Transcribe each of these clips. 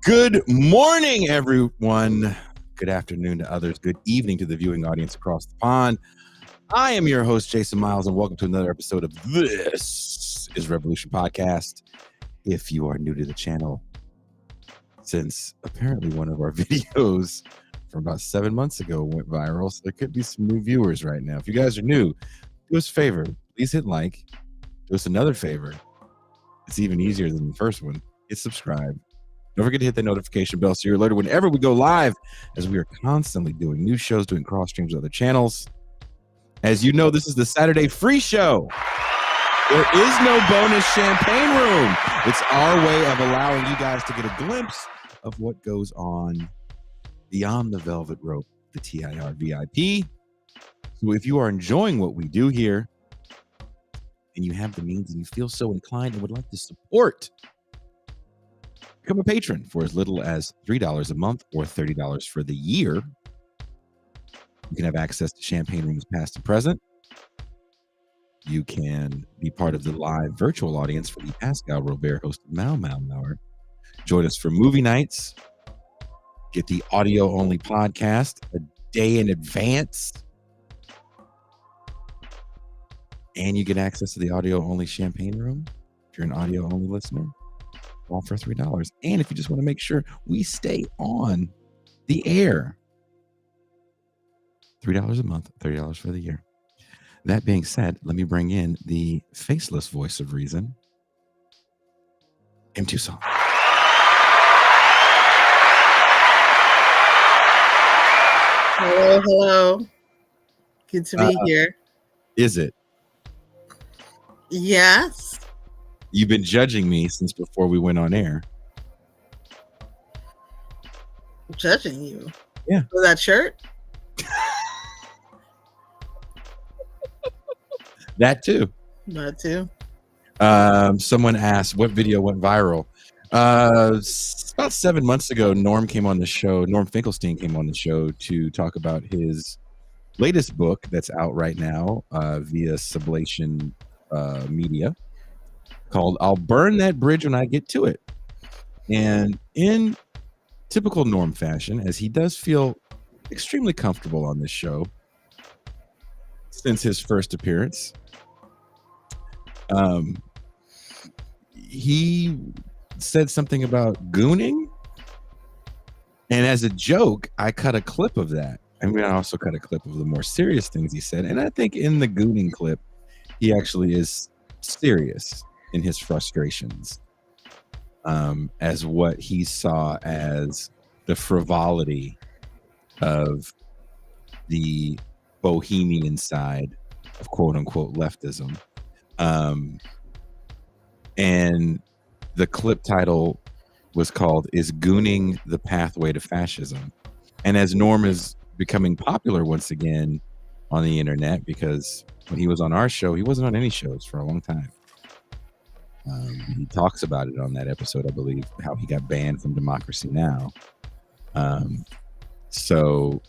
Good morning, everyone. Good afternoon to others. Good evening to the viewing audience across the pond. I am your host, Jason Myles, and welcome to another episode of This is Revolution Podcast. If you are new to the channel, since apparently one of our videos from about 7 months ago went viral, so there could be some new viewers right now. If you guys are new, do us a favor. Please hit like. Do us another favor. It's even easier than the first one. Hit subscribe. Don't forget to hit the notification bell so you're alerted whenever we go live, as we are constantly doing new shows, doing cross streams with other channels. As you know, this is the Saturday free show. There is no bonus champagne room. It's our way of allowing you guys to get a glimpse of what goes on beyond the velvet rope, the TIR VIP. So if you are enjoying what we do here and you have the means and you feel so inclined and would like to support, become a patron for as little as $3 a month or $30 for the year. You can have access to champagne rooms past and present. You can be part of the live virtual audience for the Pascal hosted Mau Hour. Join us for movie nights. Get the audio-only podcast a day in advance. And you get access to the audio-only champagne room if you're an audio-only listener. All for $3. And if you just want to make sure we stay on the air, $3 a month, $30 for the year. That being said, let me bring in the faceless voice of reason, M. Tucson. Hello, hello. Good to be here. Is it? Yes. You've been judging me since before we went on air. Judging you? Yeah. For that shirt? That too. That too. Someone asked what video went viral. About 7 months ago, Norm Finkelstein came on the show to talk about his latest book that's out right now via Sublation Media, called I'll Burn That Bridge When I Get to It. And in typical Norm fashion, as he does feel extremely comfortable on this show since his first appearance, he said something about gooning. And as a joke, I cut a clip of that. I'm going to also cut a clip of the more serious things he said. And I think in the gooning clip, he actually is serious in his frustrations, as what he saw as the frivolity of the bohemian side of quote unquote leftism. And the clip title was called "Is Gooning the Pathway to Fascism?" And as Norm is becoming popular once again on the internet, because when he was on our show, he wasn't on any shows for a long time. He talks about it on that episode, I believe, how he got banned from Democracy Now! So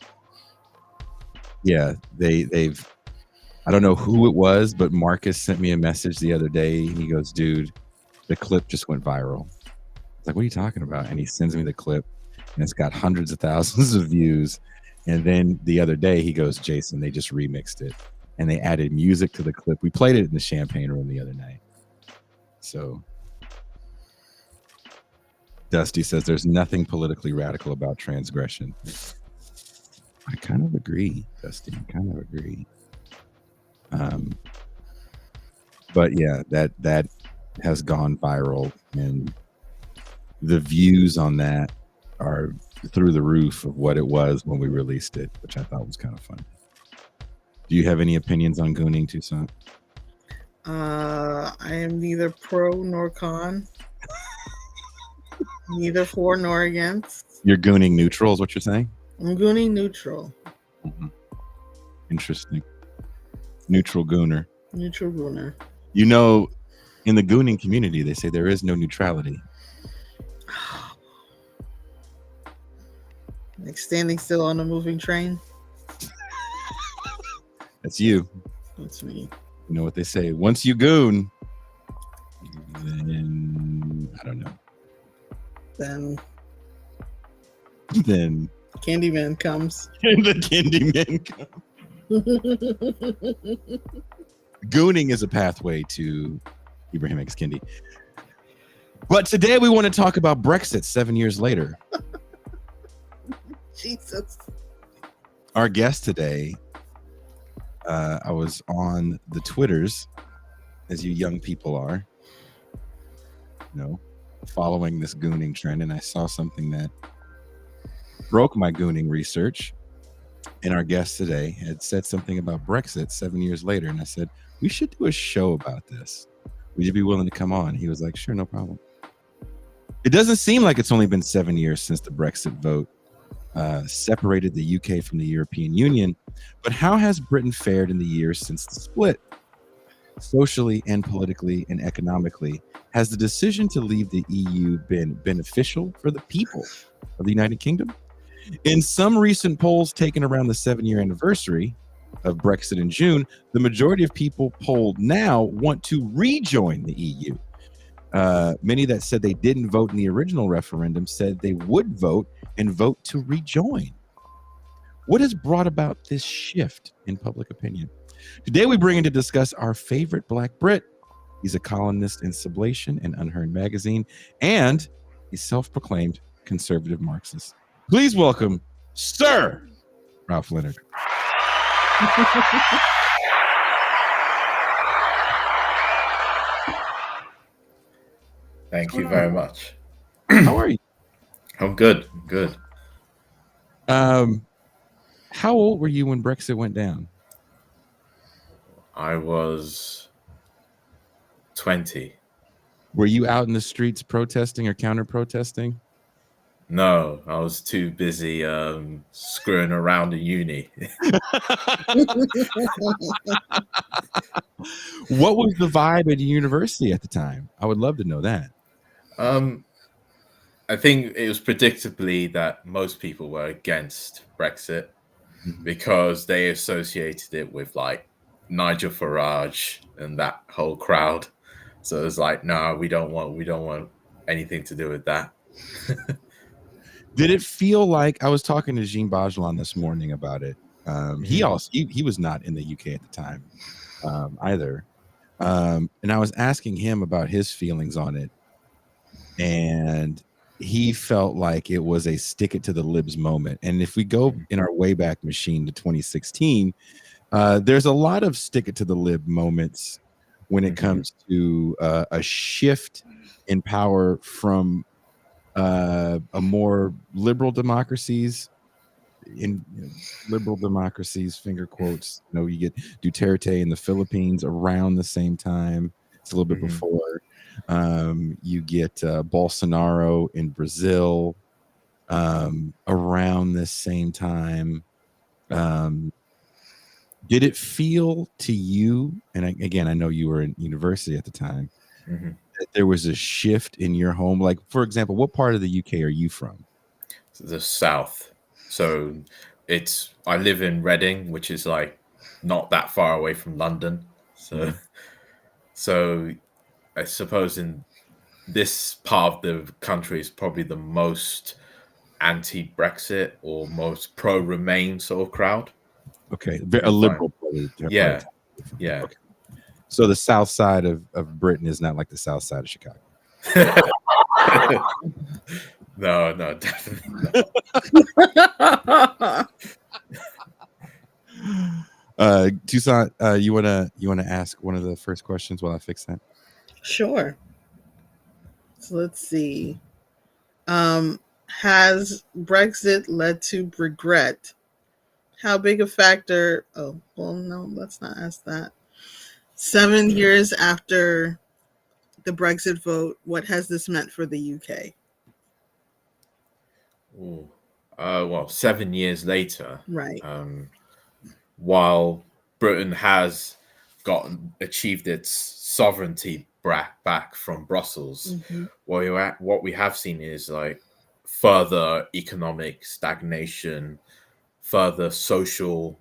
yeah, they've, I don't know who it was, but Marcus sent me a message the other day. He goes, dude, the clip just went viral. It's like, what are you talking about? And he sends me the clip, and it's got hundreds of thousands of views. And then the other day he goes, Jason, they just remixed it and they added music to the clip. We played it in the champagne room the other night. So Dusty says there's nothing politically radical about transgression. I kind of agree, Dusty. I kind of agree. But yeah, that has gone viral, and the views on that are through the roof of what it was when we released it, which I thought was kind of fun. Do you have any opinions on gooning, Tucson? I am neither pro nor con. Neither for nor against. You're gooning neutral is what you're saying? I'm gooning neutral. Mm-hmm. Interesting. Neutral gooner. Neutral gooner. You know, in the gooning community, they say there is no neutrality. Like standing still on a moving train. That's you. That's me. You know what they say? Once you goon, then I don't know. Then Then Candyman comes. the Candyman comes. Gooning is a pathway to Ibrahim X. Kendi. But today we want to talk about Brexit 7 years later. Jesus. Our guest today, I was on the Twitters, as you young people are, following this gooning trend, and I saw something that broke my gooning research. And our guest today had said something about Brexit 7 years later, and I said, we should do a show about this. Would you be willing to come on? He was like, sure, no problem. It doesn't seem like it's only been 7 years since the Brexit vote separated the UK from the European Union, but how has Britain fared in the years since the split? Socially and politically and economically, has the decision to leave the EU been beneficial for the people of the United Kingdom? In some recent polls taken around the 7-year anniversary of Brexit in June, the majority of people polled now want to rejoin the EU. Many that said they didn't vote in the original referendum said they would vote and vote to rejoin. What has brought about this shift in public opinion? Today we bring in to discuss our favorite Black Brit. He's a columnist in Sublation and Unheard magazine, and he's self-proclaimed conservative Marxist. Please welcome Sir Ralph Leonard. Thank you very much. How are you? I'm good. How old were you when Brexit went down? I was 20. Were you out in the streets protesting or counter-protesting? No, I was too busy screwing around at uni. What was the vibe at the university at the time? I would love to know that. I think it was predictably that most people were against Brexit because they associated it with like Nigel Farage and that whole crowd. So it's like, no, we don't want anything to do with that. Did it feel like, I was talking to Jean Bajelon this morning about it. He was not in the UK at the time either. And I was asking him about his feelings on it. And he felt like it was a stick it to the libs moment. And if we go in our Wayback Machine to 2016, there's a lot of stick it to the lib moments when it comes to a shift in power from a more liberal democracies, finger quotes, you get Duterte in the Philippines around the same time. It's a little bit before. You get Bolsonaro in Brazil around the same time. Did it feel to you, and again, I know you were in university at the time, that there was a shift in your home? Like, for example, what part of the UK are you from? The south. So I live in Reading, which is like not that far away from London. So I suppose in this part of the country is probably the most anti-Brexit or most pro-Remain sort of crowd. Okay, a liberal. Yeah. Okay. So the south side of Britain is not like the south side of Chicago. No, definitely not. Toussaint, you wanna ask one of the first questions while I fix that? Sure. So let's see. Has Brexit led to regret? How big a factor? Oh, well, no, let's not ask that. 7 years after the Brexit vote, what has this meant for the UK? Well, 7 years later, Right. While Britain has achieved its sovereignty back from Brussels, what we have seen is like further economic stagnation, further social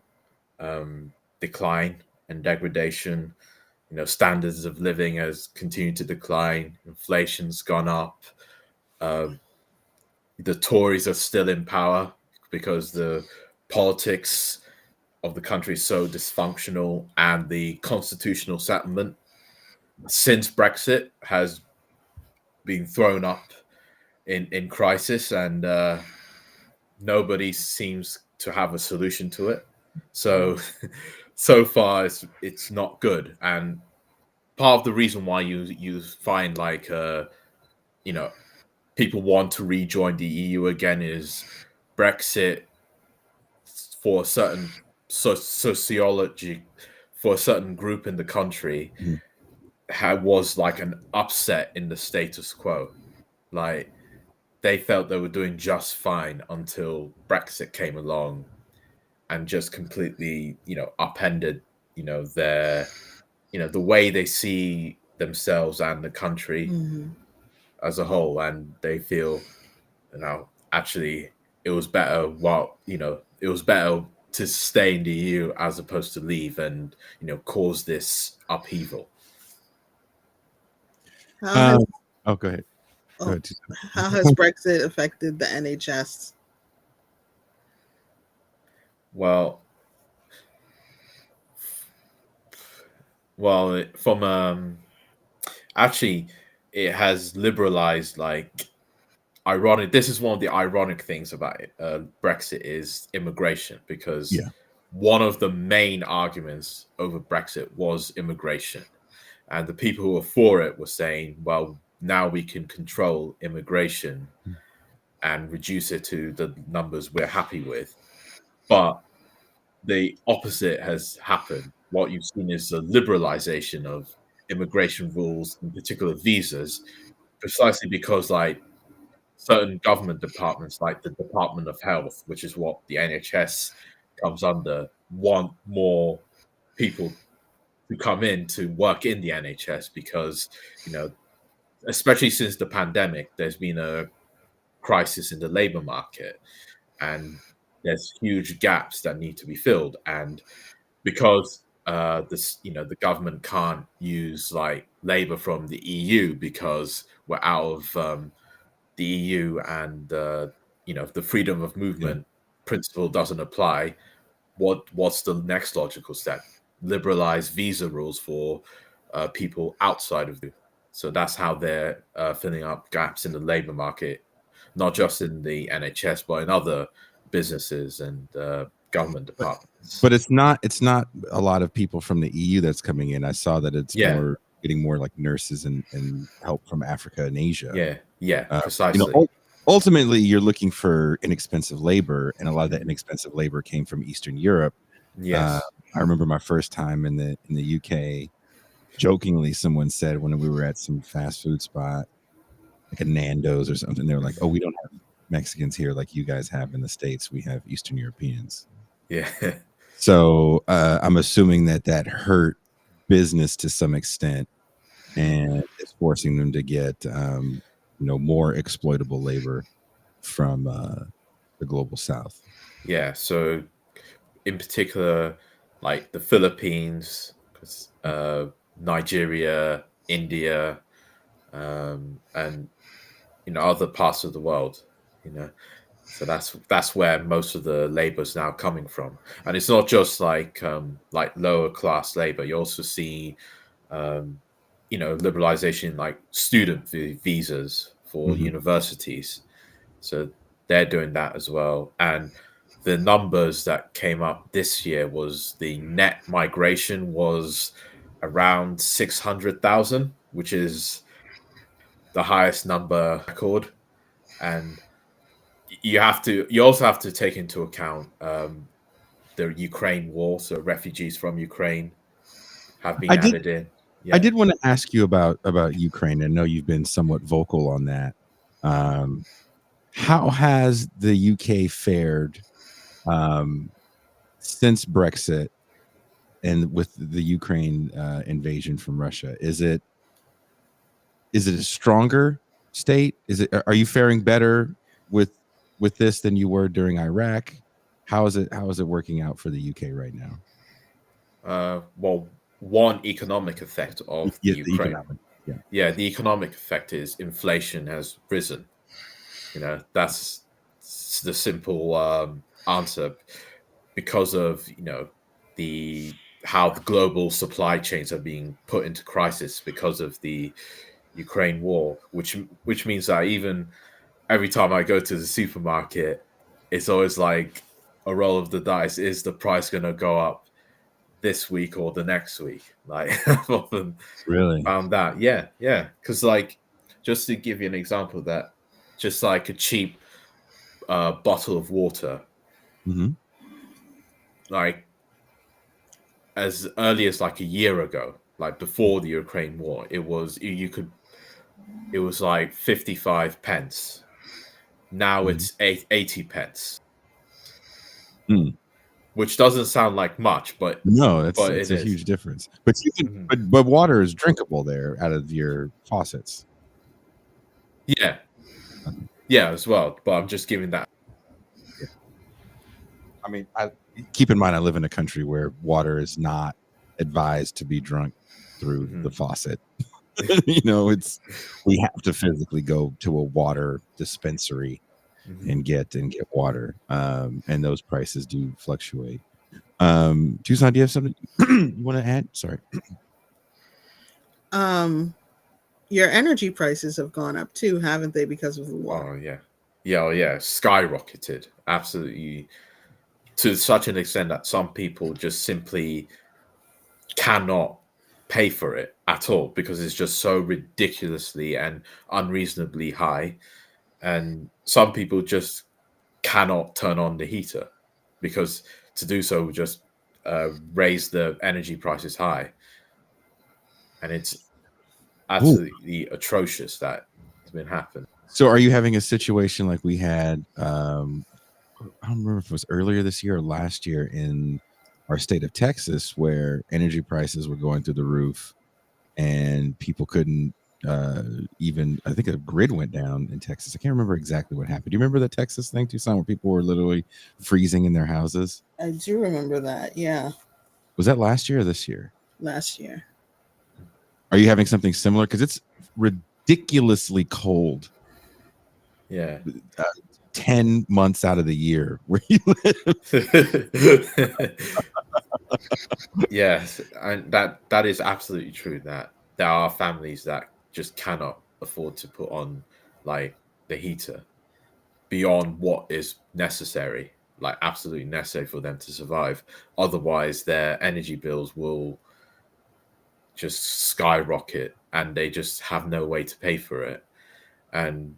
decline and degradation. Standards of living has continued to decline. Inflation's gone up. the Tories are still in power because the politics of the country is so dysfunctional, and the constitutional settlement since Brexit has been thrown up in crisis, and nobody seems to have a solution to it. So so far it's not good, and part of the reason why you find like you know, people want to rejoin the EU again is Brexit for a certain sociology, for a certain group in the country, was like an upset in the status quo. Like, they felt they were doing just fine until Brexit came along and just completely, upended, their, the way they see themselves and the country as a whole. And they feel, actually it was better it was better to stay in the EU as opposed to leave and, cause this upheaval. How has, Go ahead. oh, Go ahead. how has Brexit affected the NHS? Well, from actually, it has liberalized, like, ironic. This is one of the ironic things about it. Brexit is immigration, because one of the main arguments over Brexit was immigration, and the people who were for it were saying, well, now we can control immigration and reduce it to the numbers we're happy with. But the opposite has happened. What you've seen is a liberalization of immigration rules, in particular visas, precisely because, like, certain government departments, like the Department of Health, which is what the NHS comes under, want more people to come in to work in the NHS because, especially since the pandemic, there's been a crisis in the labor market, and there's huge gaps that need to be filled. And because the government can't use like labor from the EU because we're out of the EU, and the freedom of movement principle doesn't apply. What's the next logical step? Liberalize visa rules for people outside of the. So that's how they're filling up gaps in the labor market, not just in the NHS, but in other businesses and government departments. But it's not a lot of people from the EU that's coming in. I saw that it's getting more like nurses and help from Africa and Asia. Precisely. Ultimately, you're looking for inexpensive labor, and a lot of that inexpensive labor came from Eastern Europe. Yes. I remember my first time in the UK. Jokingly, someone said when we were at some fast food spot, like a Nando's or something, they were like, "Oh, we don't have Mexicans here like you guys have in the States. We have Eastern Europeans." Yeah. So I'm assuming that hurt business to some extent, and it's forcing them to get more exploitable labor from the global South. Yeah. So in particular, like the Philippines, Nigeria, India, and other parts of the world. So that's where most of the labor is now coming from, and it's not just like lower class labor. You also see liberalization, like student visas for universities. So they're doing that as well. And the numbers that came up this year was the net migration was around 600,000, which is the highest number record. And you also have to take into account the Ukraine war. So refugees from Ukraine have been added in. I did want to ask you about Ukraine. I know you've been somewhat vocal on that. How has the UK fared since Brexit and with the Ukraine invasion from Russia? Is it a stronger state? Are you faring better with this than you were during Iraq? How is it working out for the UK right now? Well, one economic effect of the Ukraine. The the economic effect is inflation has risen. That's the simple answer, because of how the global supply chains are being put into crisis because of the Ukraine war, which means that even every time I go to the supermarket, it's always like a roll of the dice. Is the price going to go up this week or the next week? Like, I've often Really? found that. Yeah. Because, like, just to give you an example, that just like a cheap bottle of water, Mm-hmm. like as early as like a year ago, like before the Ukraine war, it was like 55 pence. Now Mm-hmm. it's 80 pence, Mm. which doesn't sound like much, but No, it's it a is. huge difference. But you can, Mhm. but water is drinkable there out of your faucets. Yeah, as well. But I'm just giving that. I mean, keep in mind, I live in a country where water is not advised to be drunk through the Mhm. faucet. We have to physically go to a water dispensary Mhm. and get water, and those prices do fluctuate. Tucson, do you have something you want to add? Sorry. Your energy prices have gone up too, haven't they, because of the war? Oh yeah, skyrocketed, absolutely, to such an extent that some people just simply cannot pay for it at all because it's just so ridiculously and unreasonably high. And some people just cannot turn on the heater because to do so would just raise the energy prices high. And it's Ooh. absolutely atrocious that it's been happening. So, are you having a situation like we had? I don't remember if it was earlier this year or last year in our state of Texas, where energy prices were going through the roof, and people couldn't even. I think a grid went down in Texas. I can't remember exactly what happened. Do you remember the Texas thing, Tucson, where people were literally freezing in their houses? I do remember that. Yeah, Was that last year or this year? last year. Are you having something similar? Because it's ridiculously cold. Yeah. 10 months out of the year where you live. Yes, and that is absolutely true, that there are families that just cannot afford to put on like the heater beyond what is necessary, like absolutely necessary for them to survive. Otherwise, their energy bills will just skyrocket and they just have no way to pay for it. And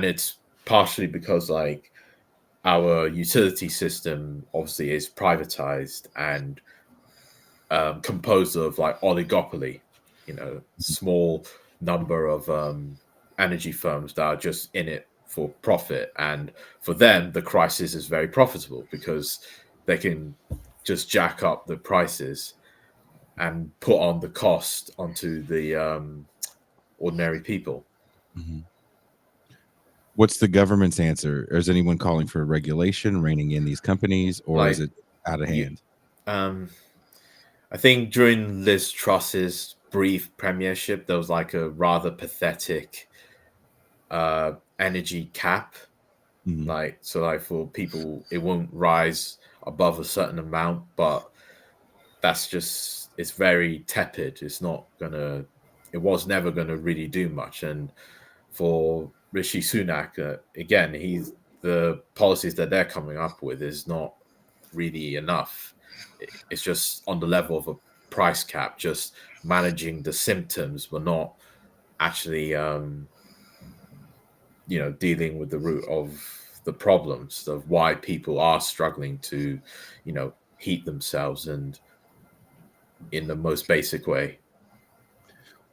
it's partially because like our utility system obviously is privatized and composed of like oligopoly, small number of energy firms that are just in it for profit. And for them, the crisis is very profitable because they can just jack up the prices and put on the cost onto the ordinary people. Mhm. What's the government's answer? Is anyone calling for regulation, reining in these companies, or is Like it out of you, hand? I think during Liz Truss's brief premiership, there was like a rather pathetic energy cap. Mhm. Like for people, it won't rise above a certain amount, but it's very tepid. It was never gonna really do much. And for Rishi Sunak, again, the policies that they're coming up with is not really enough. It's just on the level of a price cap, just managing the symptoms, but not actually, dealing with the root of the problems of why people are struggling to, heat themselves and in the most basic way.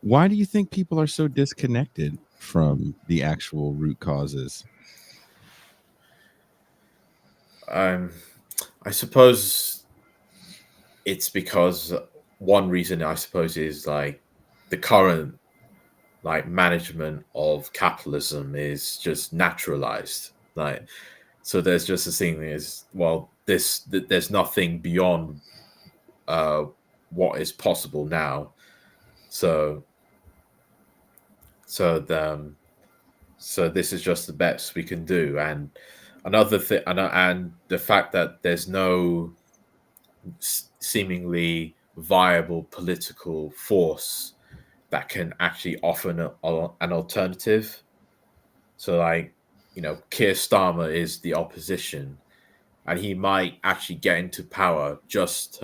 Why do you think people are so disconnected from the actual root causes? Um, I suppose it's because one reason I suppose is like the current like management of capitalism is just naturalized. Like, so there's just this thing is, well, there's nothing beyond uh what is possible now. So so the So this is just the best we can do. And another thing, and the fact that there's no seemingly viable political force that can actually offer an alternative. So, like, Keir Starmer is the opposition, and he might actually get into power just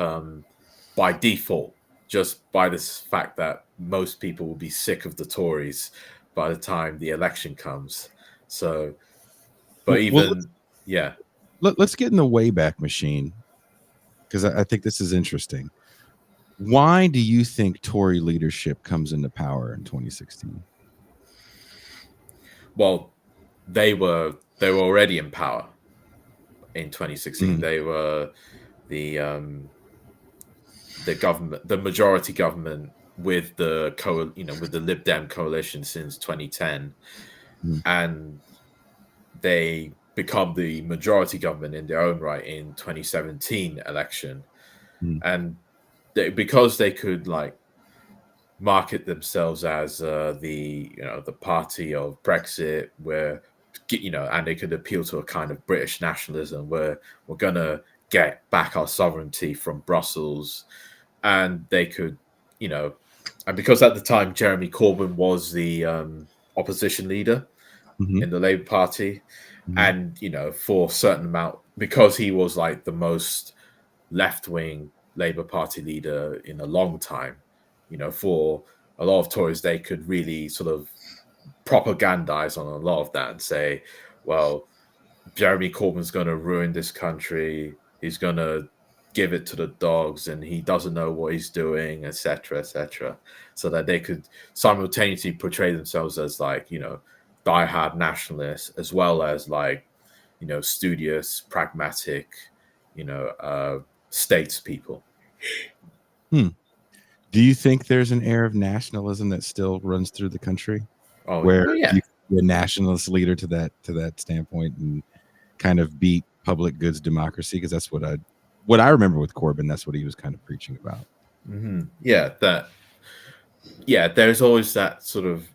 by default, just by this fact that most people will be sick of the Tories by the time the election comes. So, but even, yeah. Let's get in the Wayback Machine, because I think this is interesting. Why do you think Tory leadership comes into power in 2016? Well, they were already in power in 2016. They were the government, the majority government with the with the Lib Dem coalition since 2010, and they become the majority government in their own right in 2017 election, and because they could like market themselves as the party of Brexit, where and they could appeal to a kind of British nationalism where we're gonna get back our sovereignty from Brussels, and they could, and because at the time Jeremy Corbyn was the opposition leader in the Labour Party, and for a certain amount, because he was like the most left-wing Labour Party leader in a long time, for a lot of Tories, they could really sort of propagandize on a lot of that and say, well, Jeremy Corbyn's going to ruin this country. He's going to give it to the dogs, and he doesn't know what he's doing, etc., etc. So that they could simultaneously portray themselves as like, diehard nationalists, as well as like, studious, pragmatic, statespeople. Do you think there's an air of nationalism that still runs through the country? Oh, where yeah. you can be a nationalist leader to that standpoint and kind of beat public goods democracy? Because that's what I remember with Corbyn. That's what he was kind of preaching about. There's always that sort of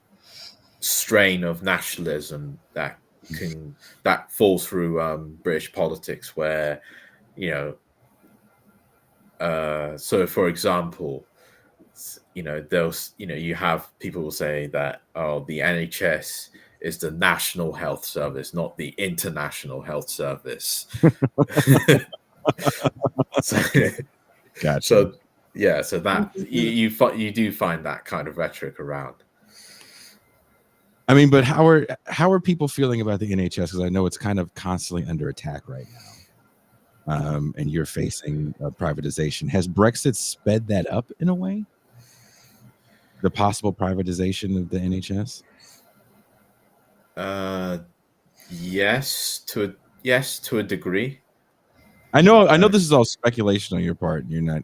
strain of nationalism that falls through British politics, where so for example, you have people will say that, oh, the NHS is the national health service, not the international health service. Gotcha. So that you do find that kind of rhetoric around. I mean, but how are people feeling about the NHS? Because I know it's kind of constantly under attack right now, and you're facing privatization. Has Brexit sped that up in a way? The possible privatization of the NHS? Yes, to a degree. I know this is all speculation on your part, and you're not,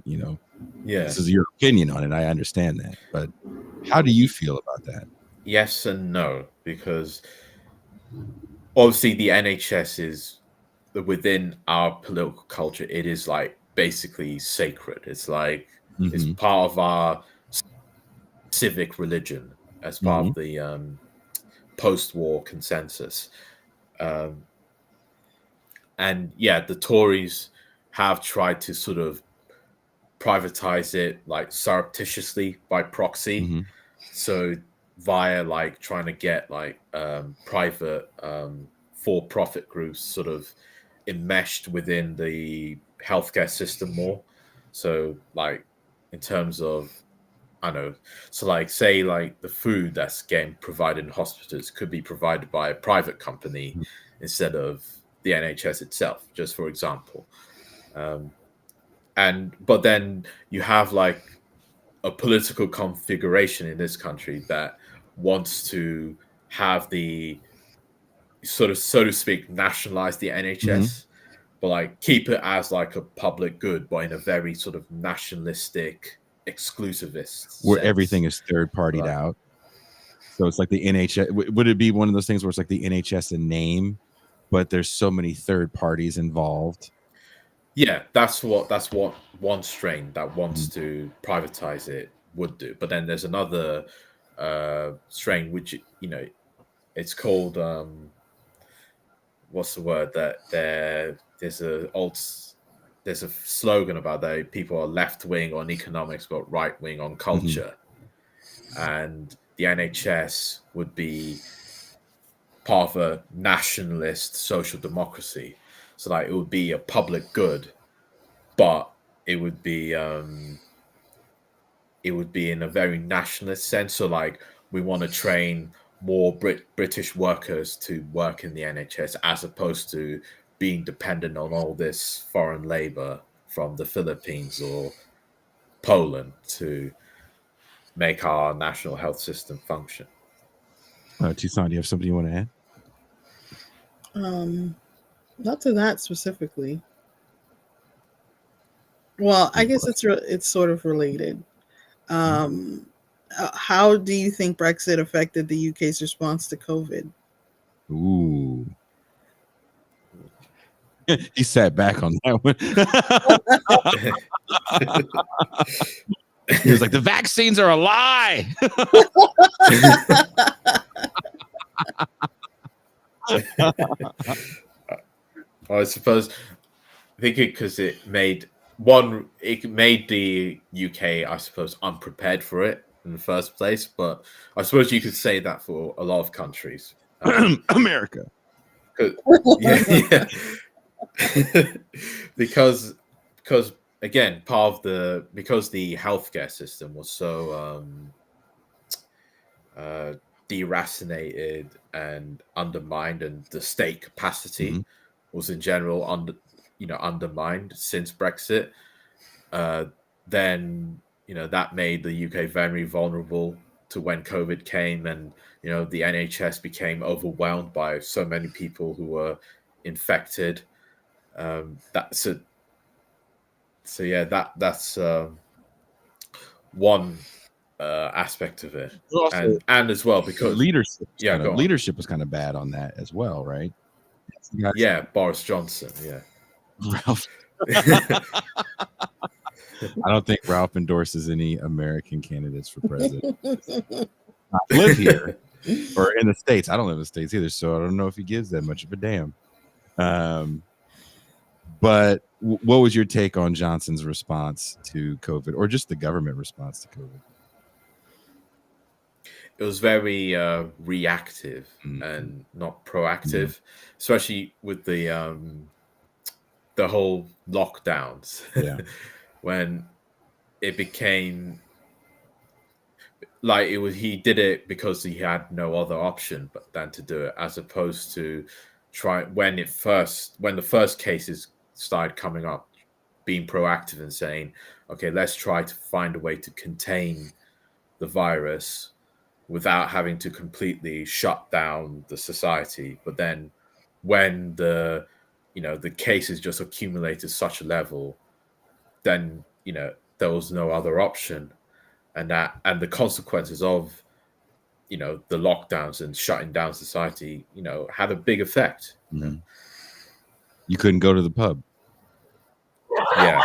yeah, this is your opinion on it. I understand that, but how do you feel about that? Yes and no, because obviously the NHS is within our political culture. It is like basically sacred. It's like it's part of our civic religion as part of the post-war consensus. And the Tories have tried to sort of privatize it like surreptitiously by proxy. So via like trying to get like private for-profit groups sort of enmeshed within the healthcare system more. So like in terms of, I don't know, so like say like the food that's getting provided in hospitals could be provided by a private company instead of the NHS itself, just for example. But then you have like a political configuration in this country that wants to have the sort of, so to speak, nationalize the NHS, but like keep it as like a public good, but in a very sort of nationalistic, exclusivist where sense. Everything is third partied out. So it's like the NHS. Would it be one of those things where it's like the NHS in name, but there's so many third parties involved? Yeah, that's what one strain that wants to privatize it would do. But then there's another strain which it's called what's the word that there's a slogan about that people are left wing on economics but right wing on culture, and the NHS would be part of a nationalist social democracy. So like it would be a public good, but it would be in a very nationalist sense. So like we want to train more British workers to work in the NHS as opposed to being dependent on all this foreign labor from the Philippines or Poland to make our national health system function. Tucson, do you have something you want to add? Not to that specifically. Well, I guess it's sort of related. How do you think Brexit affected the UK's response to COVID? Ooh. He sat back on that one. He was like, the vaccines are a lie. I suppose I think because it made the UK, I suppose, unprepared for it in the first place. But I suppose you could say that for a lot of countries. America. Yeah. because again, because the healthcare system was so deracinated and undermined, and the state capacity was in general undermined since Brexit, then that made the UK very vulnerable to when COVID came, and the NHS became overwhelmed by so many people who were infected. That's one aspect of it, and as well because leadership was kind of bad on that as well, right? Yeah, Boris Johnson. Yeah, Ralph. I don't think Ralph endorses any American candidates for president. I live here or in the States. I don't live in the States either, so I don't know if he gives that much of a damn. But what was your take on Johnson's response to COVID, or just the government response to COVID? It was very reactive and not proactive, especially with the whole lockdowns. Yeah. When it became like he did it because he had no other option but than to do it, as opposed to when the first cases started coming up, being proactive and saying, okay, let's try to find a way to contain the virus without having to completely shut down the society. But then when the cases just accumulate to such a level, then there was no other option, and the consequences of the lockdowns and shutting down society had a big effect. You couldn't go to the pub. Yeah.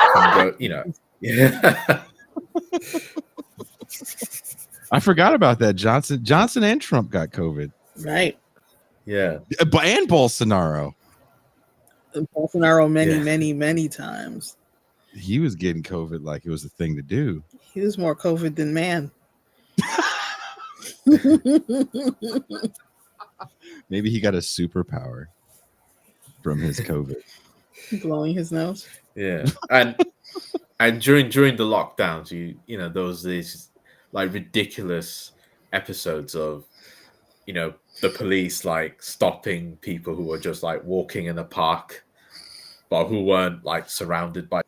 I forgot about that. Johnson and Trump got COVID. Right. Yeah. And Bolsonaro. Many times. He was getting COVID like it was the thing to do. He was more COVID than man. Maybe he got a superpower from his COVID. Blowing his nose. Yeah. And during the lockdowns, there was these like ridiculous episodes of the police like stopping people who were just like walking in a park, but who weren't like surrounded by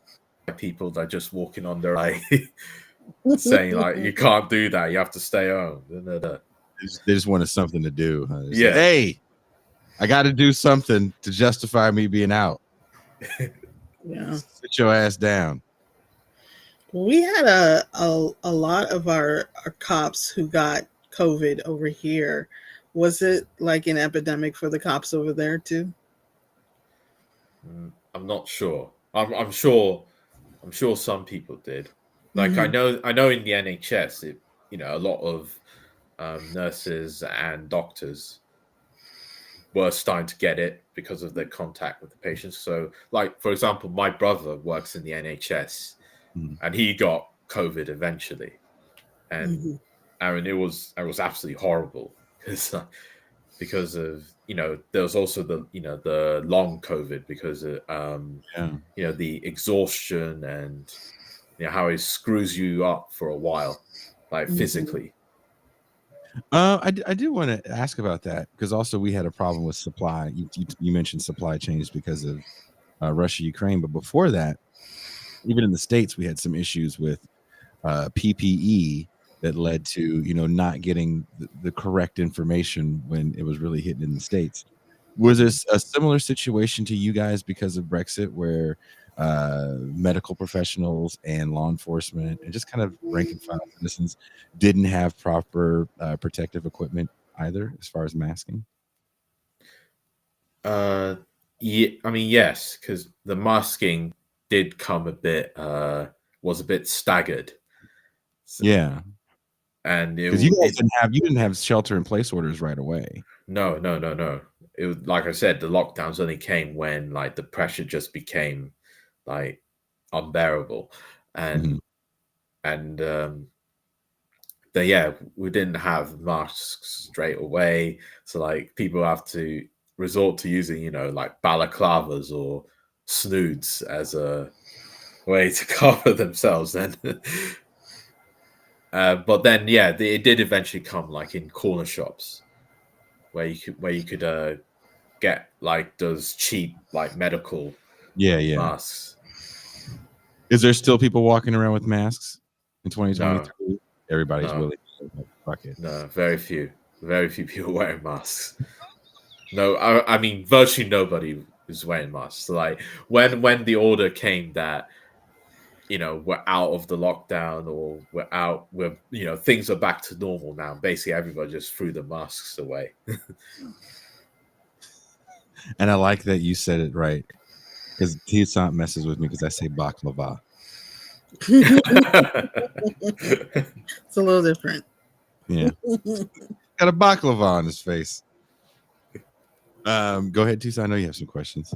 people that are just walking on their own, saying like, you can't do that, you have to stay home. They just wanted something to do. Yeah. Like, hey, I got to do something to justify me being out. Yeah. Sit your ass down. We had a lot of our cops who got COVID over here. Was it like an epidemic for the cops over there too? I'm not sure. I'm sure some people did. Like I know in the NHS, a lot of nurses and doctors were starting to get it because of their contact with the patients. So, like, for example, my brother works in the NHS and he got COVID eventually. And I mean, it was absolutely horrible because of, there was also the long COVID because of, the exhaustion and, how it screws you up for a while, like physically. I do want to ask about that because also we had a problem with supply. You mentioned supply chains because of Russia, Ukraine, but before that, even in the States, we had some issues with PPE that led to not getting the correct information when it was really hitting in the States. Was there a similar situation to you guys because of Brexit, where medical professionals and law enforcement and just kind of rank and file citizens didn't have proper protective equipment either, as far as masking? Yeah, I mean, yes, because the masking did come was a bit staggered. Yeah, and because you didn't have shelter in place orders right away. No. It was, like I said, the lockdowns only came when like the pressure just became like unbearable, and we didn't have masks straight away, so like people have to resort to using like balaclavas or snoods as a way to cover themselves. Then, but then it did eventually come like in corner shops where you could get like those cheap like medical masks. Is there still people walking around with masks in 2023? No. Everybody's willing to fuck it. No, very few people wearing masks. No, I mean virtually nobody is wearing masks. Like when the order came that we're out of the lockdown or we're things are back to normal now, basically everybody just threw the masks away. And I like that you said it right, because T-Sant messes with me because I say baklava. It's a little different. Yeah. Got a baklava on his face. Go ahead, T-Sant. I know you have some questions.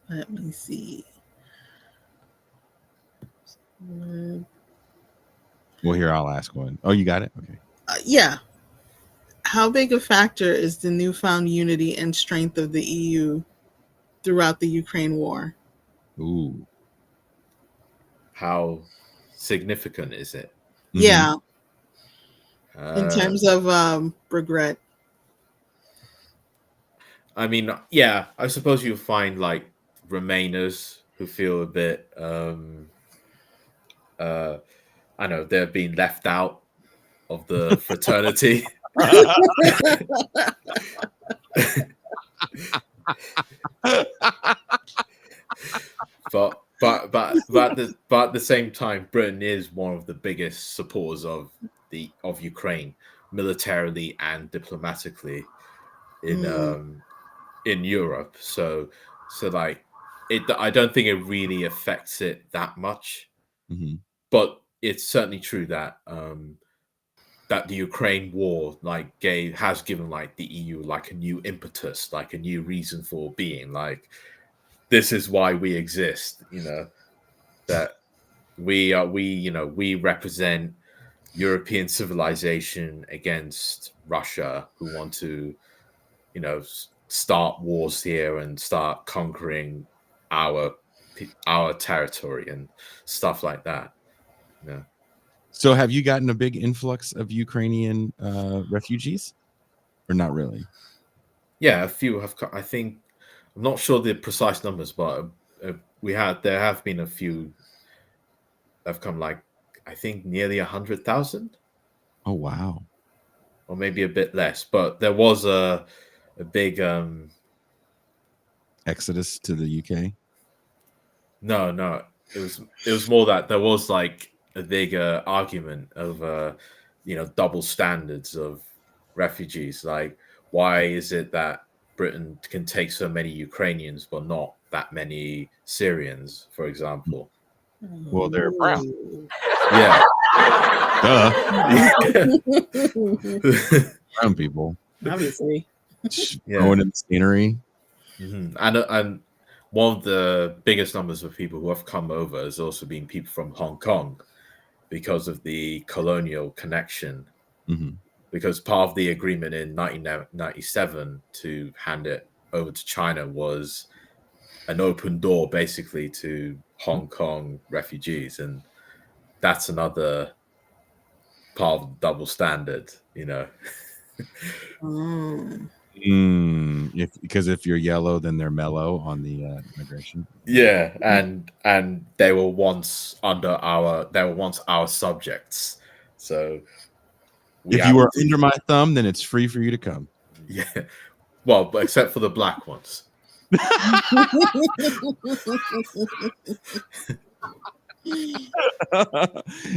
Let me see. Well, here, I'll ask one. Oh, you got it? Okay. Yeah. How big a factor is the newfound unity and strength of the EU throughout the Ukraine war? Ooh. How significant is it? Yeah. In terms of regret. I mean, yeah, I suppose you'll find like Remainers who feel a bit I know they're being left out of the fraternity. But at the same time, Britain is one of the biggest supporters of Ukraine militarily and diplomatically in Europe. So like I don't think it really affects it that much. But it's certainly true that that the Ukraine war has given like the EU like a new impetus, like a new reason for being. Like this is why we exist. That we represent European civilization against Russia, who want to start wars here and start conquering our territory and stuff like that. Yeah. So have you gotten a big influx of Ukrainian refugees, or not really? Yeah, a few have. I think I'm not sure the precise numbers, but there have been a few have come, like I think nearly 100,000. Oh wow! Or maybe a bit less, but there was a big exodus to the UK. No, it was more that there was like a big argument over double standards of refugees. Like, why is it that Britain can take so many Ukrainians but not that many Syrians, for example? Well, they're brown. Yeah. Brown people. Obviously. Going in the scenery. Mm-hmm. And one of the biggest numbers of people who have come over has also been people from Hong Kong because of the colonial connection. Mm-hmm. Because part of the agreement in 1997 to hand it over to China was an open door basically to Hong Kong refugees. And that's another part of the double standard, you know. Because if you're yellow, then they're mellow on the immigration. Yeah, and they were once our subjects. So if you are under my thumb, then it's free for you to come. Yeah. Well, but except for the black ones.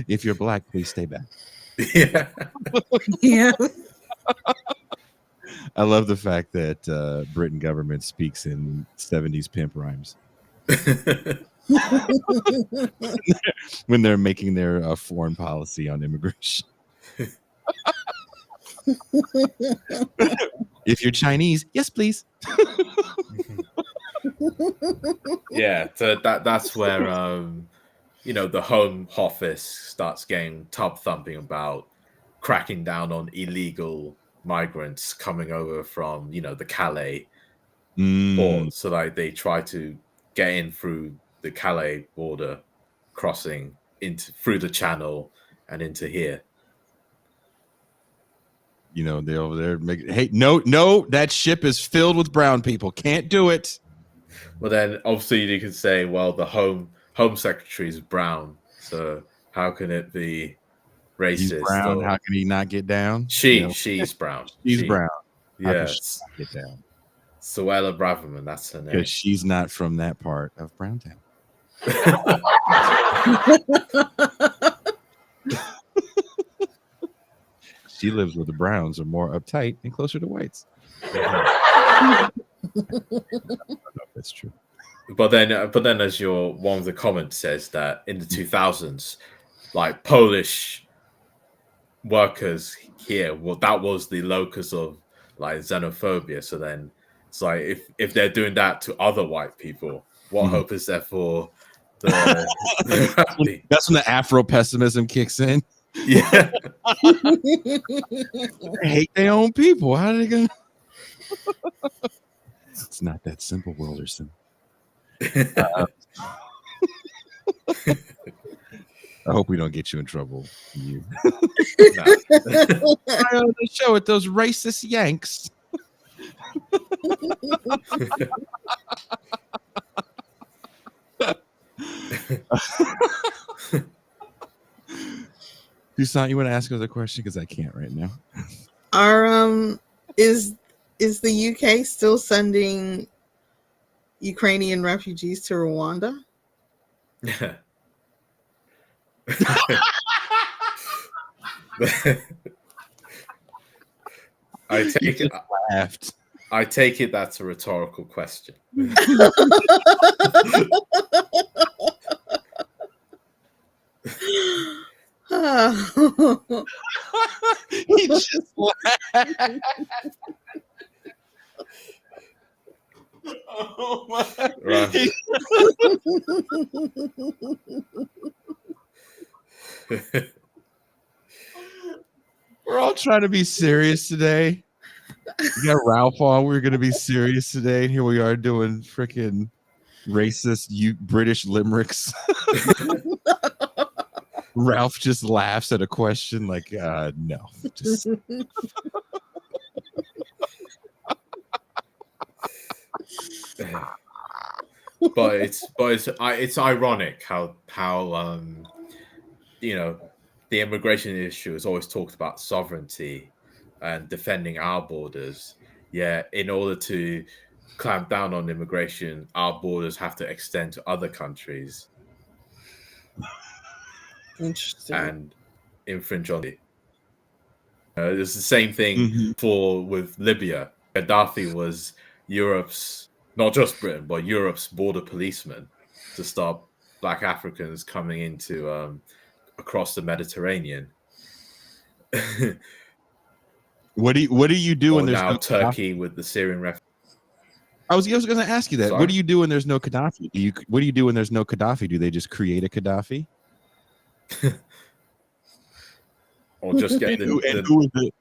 If you're black, please stay back. Yeah. Yeah. I love the fact that Britain government speaks in 70s pimp rhymes when they're making their foreign policy on immigration. If you're Chinese, yes, please. Yeah, so that's where the Home Office starts getting tub thumping about cracking down on illegal migrants coming over from the Calais port. So like they try to get in through the Calais border, crossing through the channel and into here. They're over there making, hey, no, that ship is filled with brown people. Can't do it. Well, then obviously you can say, well, the Home Secretary is brown, so how can it be racist? He's brown. How can he not get down? She's brown. She's brown. Yes. How can she not get down? Suella Braverman, that's her name. Because she's not from that part of Browntown. She lives where the Browns are more uptight and closer to whites. I don't know if that's true. But then, as one of the comments says that in the 2000s, like Polish workers here, well, that was the locus of like xenophobia. So then it's like if they're doing that to other white people, what hope is there for the That's when the Afro pessimism kicks in. Yeah. They hate their own people. How are they gonna? It's not that simple, Wilderson. I hope we don't get you in trouble. You. On the show with those racist Yanks. Toussaint, you want to ask us a question? Because I can't right now. Is the UK still sending Ukrainian refugees to Rwanda? Yeah. I take it that's a rhetorical question. He just laughed. Oh my! Right. We're all trying to be serious today. We got Ralph on. We're going to be serious today, and here we are doing freaking racist British limericks. Ralph just laughs at a question like, no. Just... but it's ironic how the immigration issue is always talked about sovereignty and defending our borders. Yeah, in order to clamp down on immigration, our borders have to extend to other countries. Interesting. And infringe on it. It's the same thing with Libya. Gaddafi was Europe's, not just Britain, but Europe's border policeman to stop Black Africans coming into across the Mediterranean. What do you do when Or there's now no Turkey Gaddafi? with the Syrian refugees. I was going to ask you that. Sorry? What do you do when there's no Gaddafi? What do you do when there's no Gaddafi? Do they just create a Gaddafi? Or just get And who is it?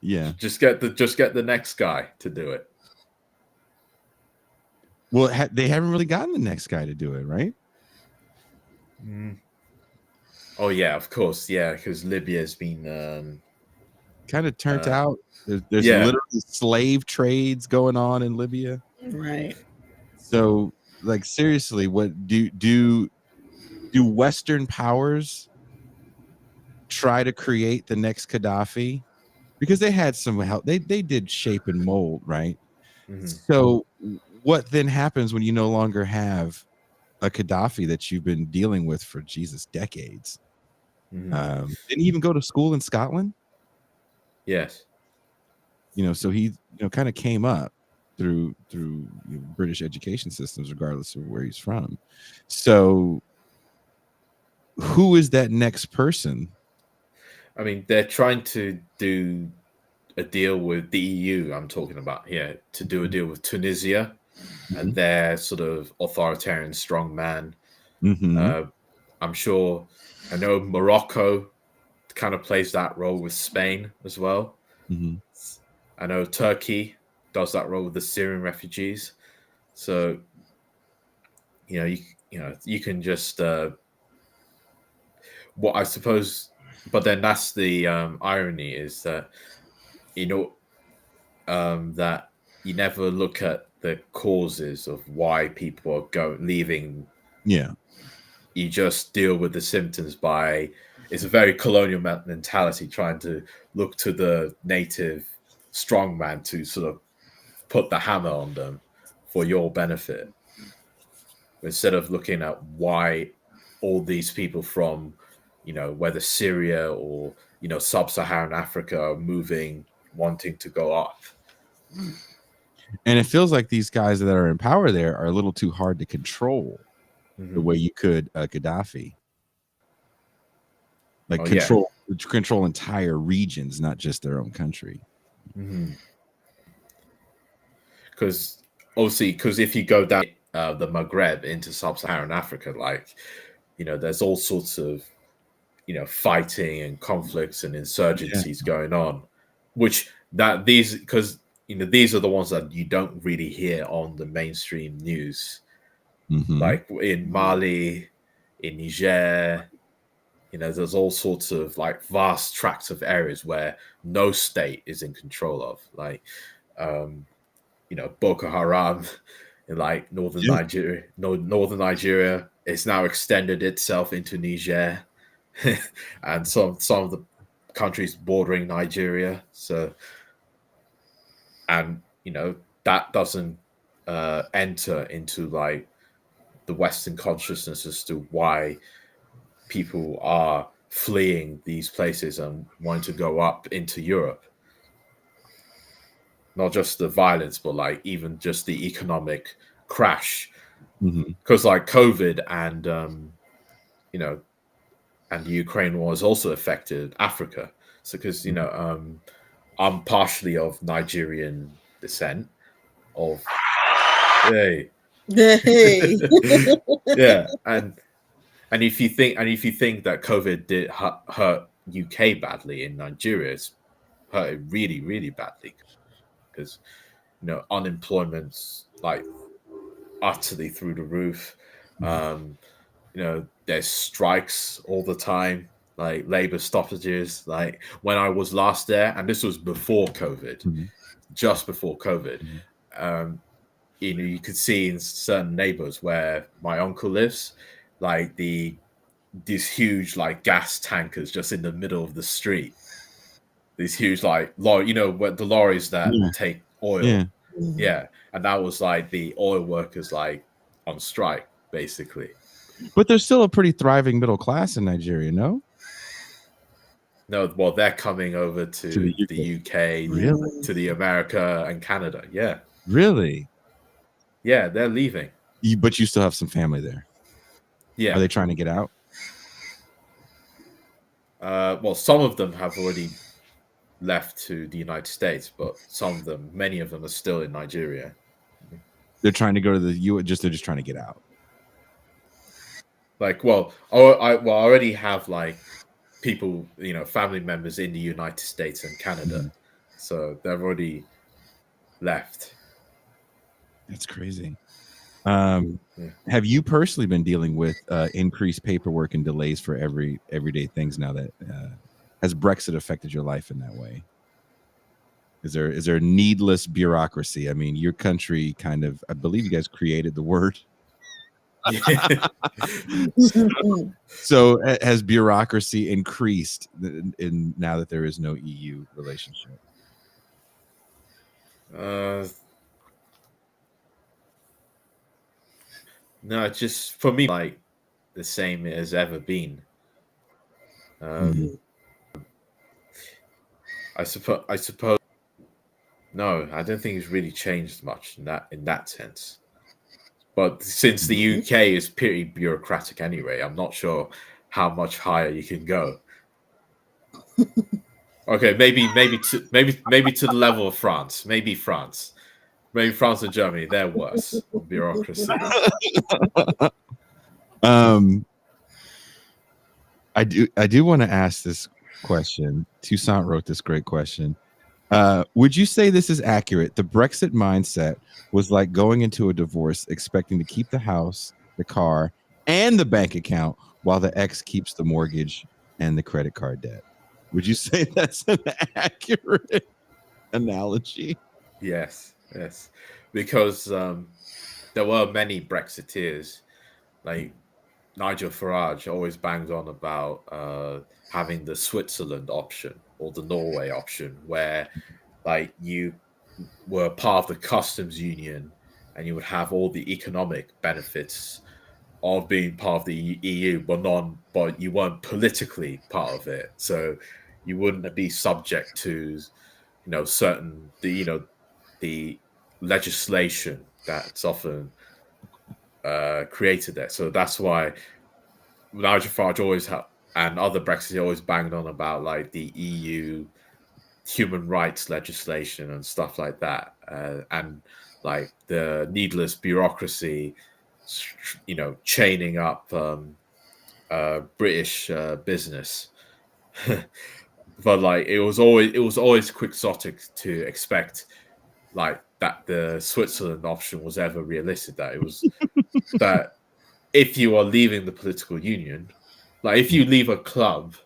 Yeah. just get the next guy to do it. Well, they haven't really gotten the next guy to do it, right? Oh yeah, of course, yeah, because Libya's been kind of turned out. There's yeah. literally slave trades going on in Libya. Right. So, like, seriously, what do Western powers try to create the next Gaddafi? Because they had some help. They did shape and mold, right? So what then happens when you no longer have a Gaddafi that you've been dealing with for decades? Didn't he even go to school in Scotland? Yes. So he kind of came up through British education systems, regardless of where he's from. So who is that next person? I mean, they're trying to do a deal with the EU. I'm talking about here to do a deal with Tunisia and their sort of authoritarian strongman. I'm sure. I know Morocco kind of plays that role with Spain as well. I know Turkey does that role with the Syrian refugees. So, you can just what I suppose, but then that's the irony is that that you never look at the causes of why people are leaving. Yeah, you just deal with the symptoms by. It's a very colonial mentality, trying to look to the native strongman to sort of put the hammer on them for your benefit, instead of looking at why all these people from, whether Syria or, sub-Saharan Africa are moving, wanting to go up. And it feels like these guys that are in power there are a little too hard to control the way you could Gaddafi. Like control entire regions, not just their own country. Because if you go down the Maghreb into sub-Saharan Africa, there's all sorts of fighting and conflicts and insurgencies going on, because these are the ones that you don't really hear on the mainstream news, like in Mali, in Niger. There's all sorts of vast tracts of areas where no state is in control of, Boko Haram in northern Nigeria. Northern Nigeria, it's now extended itself into Niger and some of the countries bordering Nigeria. So, and that doesn't enter into the Western consciousness as to why people are fleeing these places and wanting to go up into Europe. Not just the violence, but even just the economic crash, because COVID and and the Ukraine war has also affected Africa. So because I'm partially of Nigerian descent. Hey. Yeah, and if you think that COVID did hurt UK badly, in Nigeria it's hurt it really, really badly, because unemployment's utterly through the roof. There's strikes all the time, labor stoppages. When I was last there, and this was before COVID, just before COVID, you could see in certain neighborhoods where my uncle lives, these huge gas tankers just in the middle of the street. These huge lorry, where the lorries that take oil. Yeah. And that was the oil workers on strike, basically. But there's still a pretty thriving middle class in Nigeria, no? No, well, they're coming over to the UK, really? to the America and Canada. Yeah. Really? Yeah, they're leaving. But you still have some family there. Yeah. Are they trying to get out? Well, some of them have already left to the United States, but many of them are still in Nigeria. They're trying to go to the U.S. They're just trying to get out. Like, well, I already have like people, family members in the United States and Canada, so they've already left. That's crazy. Have you personally been dealing with increased paperwork and delays for everyday things now that has Brexit affected your life in that way? Is there needless bureaucracy? I mean, your country kind of, I believe you guys created the word. So has bureaucracy increased in now that there is no EU relationship? No, just for me, like the same as ever been. I suppose. No, I don't think it's really changed much in that sense. But since the UK is pretty bureaucratic anyway, I'm not sure how much higher you can go. Okay, maybe to the level of France. Maybe France and Germany, they're worse on bureaucracy. I do want to ask this question. Toussaint wrote this great question. Would you say this is accurate? The Brexit mindset was like going into a divorce expecting to keep the house, the car, and the bank account while the ex keeps the mortgage and the credit card debt. Would you say that's an accurate analogy? Yes, because there were many Brexiteers, like Nigel Farage always bangs on about having the Switzerland option or the Norway option, where like you were part of the customs union and you would have all the economic benefits of being part of the EU, but you weren't politically part of it, so you wouldn't be subject to certain the legislation that's often created there. So that's why Nigel Farage and other Brexit always banged on about like the EU human rights legislation and stuff like that, and like the needless bureaucracy, chaining up British business. But like it was always quixotic to expect like that the Switzerland option was ever realistic. That it was that if you are leaving the political union, like if you leave a club,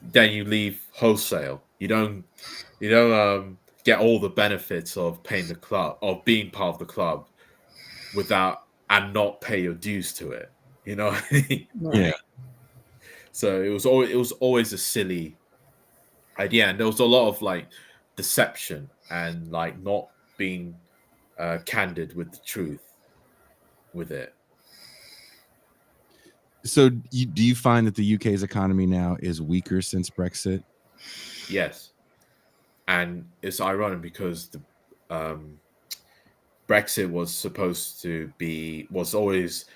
then you leave wholesale. You don't get all the benefits of paying the club, of being part of the club, and not pay your dues to it. You know what I mean? Yeah. So it was always a silly idea, and there was a lot of like deception and like not being candid with the truth with it. So do you find that the UK's economy now is weaker since Brexit? Yes, and it's ironic because the Brexit was always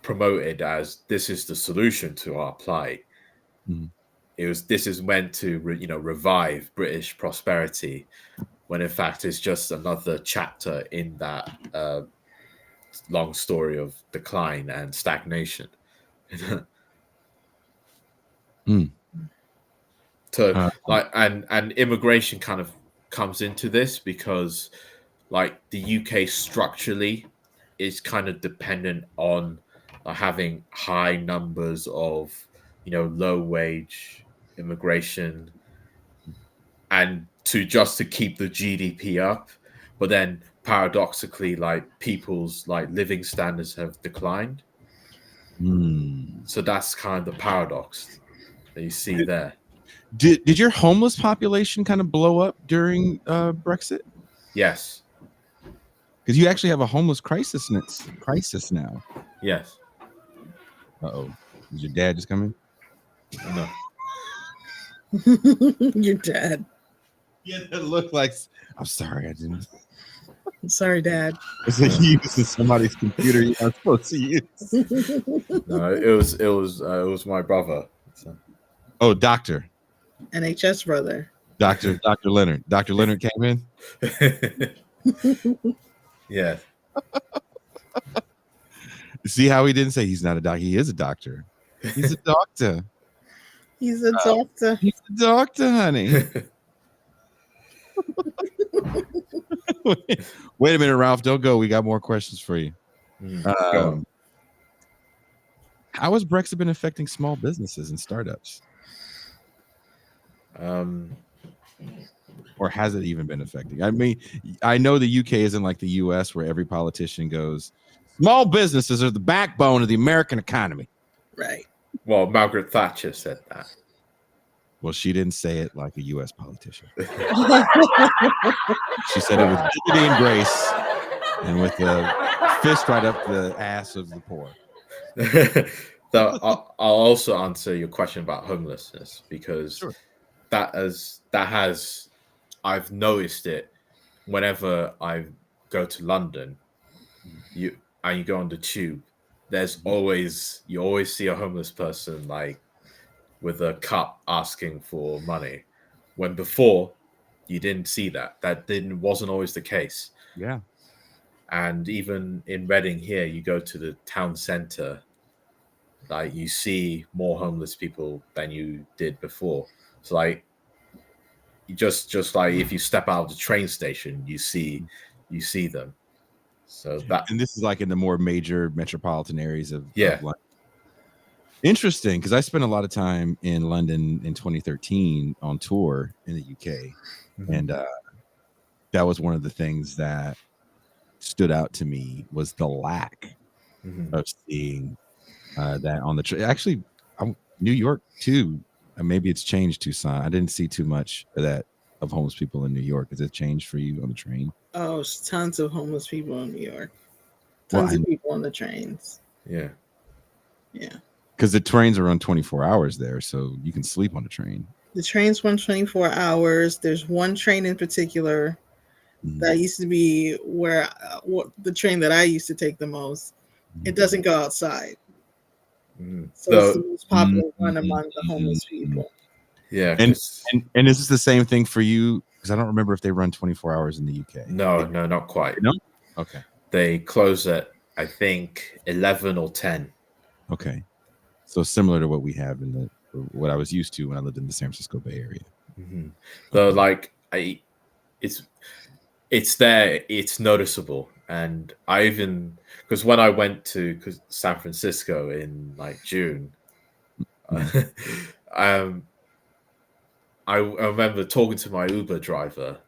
promoted as this is the solution to our plight. This is meant to revive British prosperity, when in fact it's just another chapter in that long story of decline and stagnation. So like and immigration kind of comes into this because like the UK structurally is kind of dependent on having high numbers of low wage immigration and to keep the GDP up, but then paradoxically like people's like living standards have declined. So that's kind of the paradox that you see there. Did your homeless population kind of blow up during Brexit? Yes, because you actually have a homeless crisis now. Yes. Uh-oh. Is your dad just coming? No. Your dad. Yeah, that looked like. I'm sorry, I didn't. Sorry, Dad. It's like you using somebody's computer you're not supposed to use. No, it was my brother. So. Oh, doctor. NHS brother. Dr. Leonard. Dr. Leonard came in. Yeah. See how he didn't say he's not a doctor. He is a doctor. He's a doctor. He's a doctor. He's a doctor, honey. Wait a minute, Ralph. Don't go. We got more questions for you. Go on. How has Brexit been affecting small businesses and startups? Or has it even been affecting? I mean, I know the UK isn't like the US where every politician goes, small businesses are the backbone of the American economy. Right. Well, Margaret Thatcher said that. Well, she didn't say it like a US politician. She said it with dignity and grace and with the fist right up the ass of the poor. So I'll also answer your question about homelessness, because Sure. that has I've noticed it whenever I go to London. You go on the tube. There's always see a homeless person like with a cup asking for money, when before you didn't see that. Wasn't always the case. Yeah. And even in Reading here, you go to the town centre, like you see more homeless people than you did before. So like, just like if you step out of the train station, you see them. So that, and this is like in the more major metropolitan areas of London. Interesting, because I spent a lot of time in London in 2013 on tour in the UK, and that was one of the things that stood out to me was the lack of seeing that on the train. Actually, New York too. Maybe it's changed, Tucson. I didn't see too much of that of homeless people in New York. Has it changed for you on the train? Oh, tons of homeless people in New York. Tons of people on the trains. Yeah. Because the trains are run 24 hours there, so you can sleep on the train. The trains run 24 hours. There's one train in particular that used to be where the train that I used to take the most. It doesn't go outside. So it's the most popular one among the homeless people. Yeah. And is this the same thing for you? Because I don't remember if they run 24 hours in the UK. No, not quite. No? Okay. They close at, I think, 11 or 10. Okay. So similar to what we have what I was used to when I lived in the San Francisco Bay Area. So like it's there, it's noticeable. And I even, because when I went to San Francisco in like June, I remember talking to my Uber driver,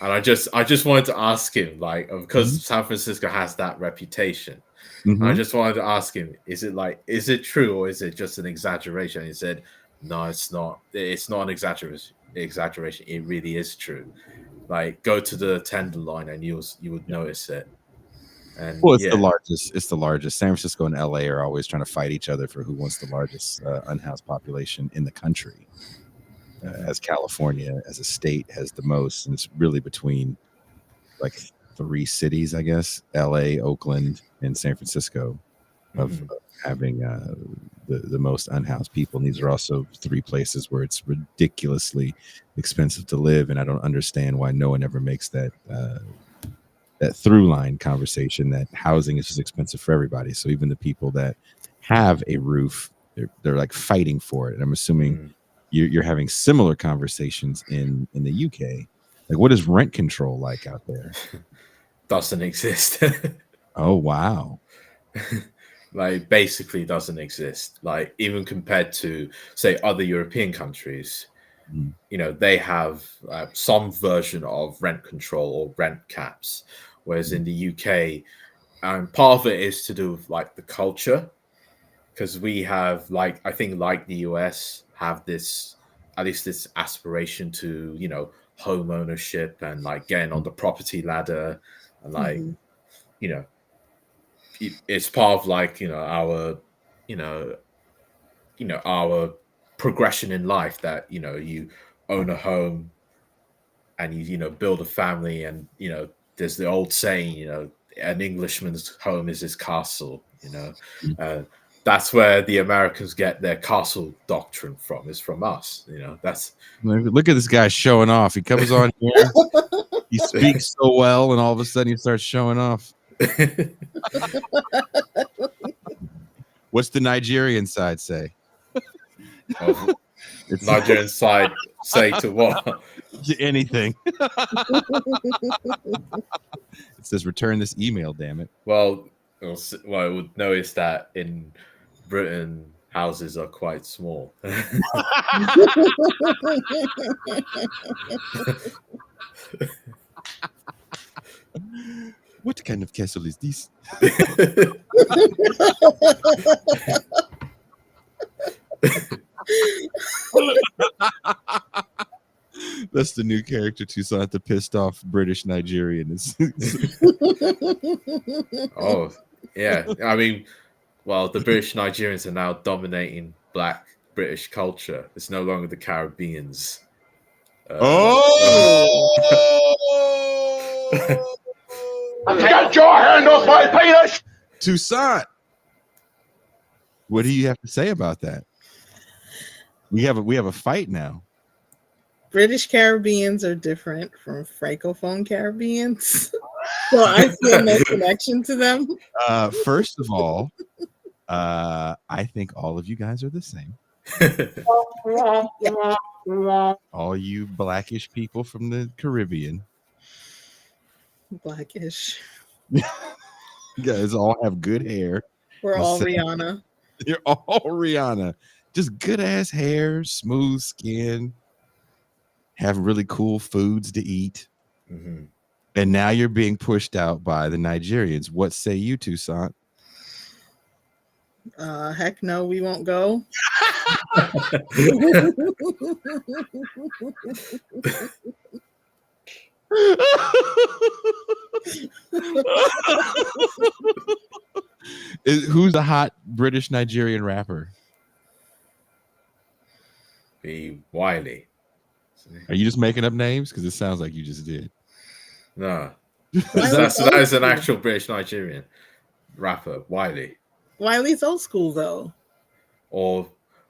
and I just wanted to ask him, like, because San Francisco has that reputation. I just wanted to ask him, is it true or is it just an exaggeration? And he said, no, it's not. It's not an exaggeration. It really is true. Like, go to the Tenderloin and you would notice it. And well, it's the largest. It's the largest. San Francisco and LA are always trying to fight each other for who wants the largest unhoused population in the country. As California, as a state, has the most, and it's really between like 3 cities, I guess: LA, Oakland, and San Francisco, of having the most unhoused people. And these are also 3 places where it's ridiculously expensive to live, and I don't understand why no one ever makes that through line conversation that housing is just expensive for everybody. So even the people that have a roof, they're like fighting for it. And I'm assuming you're having similar conversations in the UK. Like, what is rent control like out there? Doesn't exist. Oh, wow. Like, basically doesn't exist. Like, even compared to, say, other European countries, you know, they have some version of rent control or rent caps, whereas in the UK, part of it is to do with like the culture, because we have, like, I think like the US have this, at least this aspiration to, you know, home ownership and like getting on the property ladder, and like, you know, it's part of like, our progression in life, that, you know, you own a home and you build a family, and there's the old saying, an Englishman's home is his castle, that's where the Americans get their castle doctrine from. Is from us. That's Look at this guy showing off. He comes on here, he speaks so well, and all of a sudden he starts showing off. What's the Nigerian side say? It's Nigerian side say to what? Anything. It says return this email, damn it. Well, I would notice that in Britain, houses are quite small. What kind of castle is this? That's the new character, Toussaint, the pissed off British Nigerian. Oh, yeah. I mean, well, the British Nigerians are now dominating Black British culture. It's no longer the Caribbeans. Get your hand off my penis! Toussaint, what do you have to say about that? We have a fight now. British Caribbeans are different from Francophone Caribbeans, so I feel no connection to them. First of all, I think all of you guys are the same. All you Blackish people from the Caribbean. Blackish. You guys all have good hair. We're all Rihanna. You're all Rihanna. Just good ass hair, smooth skin, have really cool foods to eat. Mm-hmm. And now you're being pushed out by the Nigerians. What say you, Toussaint? Heck no, we won't go. Who's the hot British Nigerian rapper? Be Wiley. Are you just making up names? Because it sounds like you just did. No. That is an actual British Nigerian rapper, Wiley. Wiley's old school though. Or,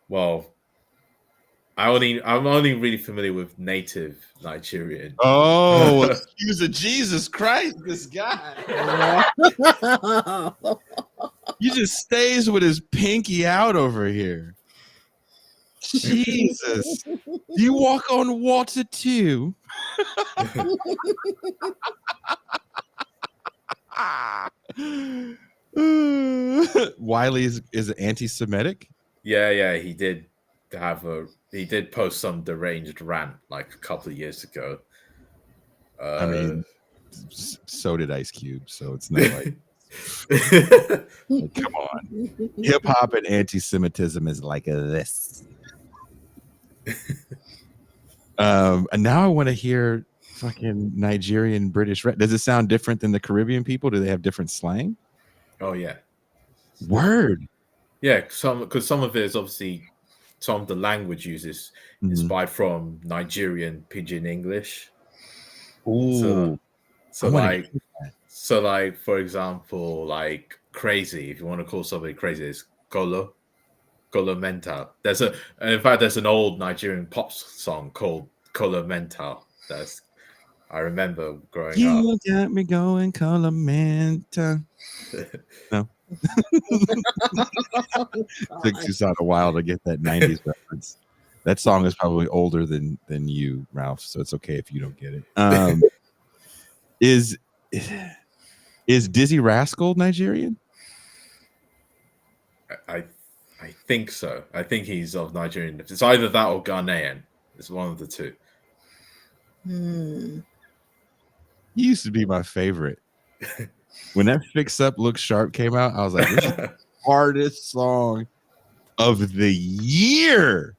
well, I'm only really familiar with native Nigerian. Oh, excuse of Jesus Christ, this guy. He just stays with his pinky out over here. Jesus. You walk on water too. Wiley is anti-Semitic? Yeah, he did post some deranged rant like a couple of years ago. I mean, so did Ice Cube, so it's not like come on. Hip hop and anti-Semitism is like this. And now I want to hear fucking Nigerian British rap. Does it sound different than the Caribbean people? Do they have different slang? Oh yeah. Word. Yeah, because some of it is obviously some of the language uses inspired from Nigerian Pidgin English. Ooh. So like for example, like crazy. If you want to call somebody crazy, it's Golo Mental. There's an old Nigerian pop song called Color Mental. I remember growing up. You got me going Color Mental. No. Took Toussaint a while to get that 90s reference. That song is probably older than you, Ralph, so it's okay if you don't get it. Is Dizzy Rascal Nigerian? I think so. I think he's of Nigerian. It's either that or Ghanaian. It's one of the two. He used to be my favorite. When that Fix Up Look Sharp came out, I was like, this is the hardest song of the year.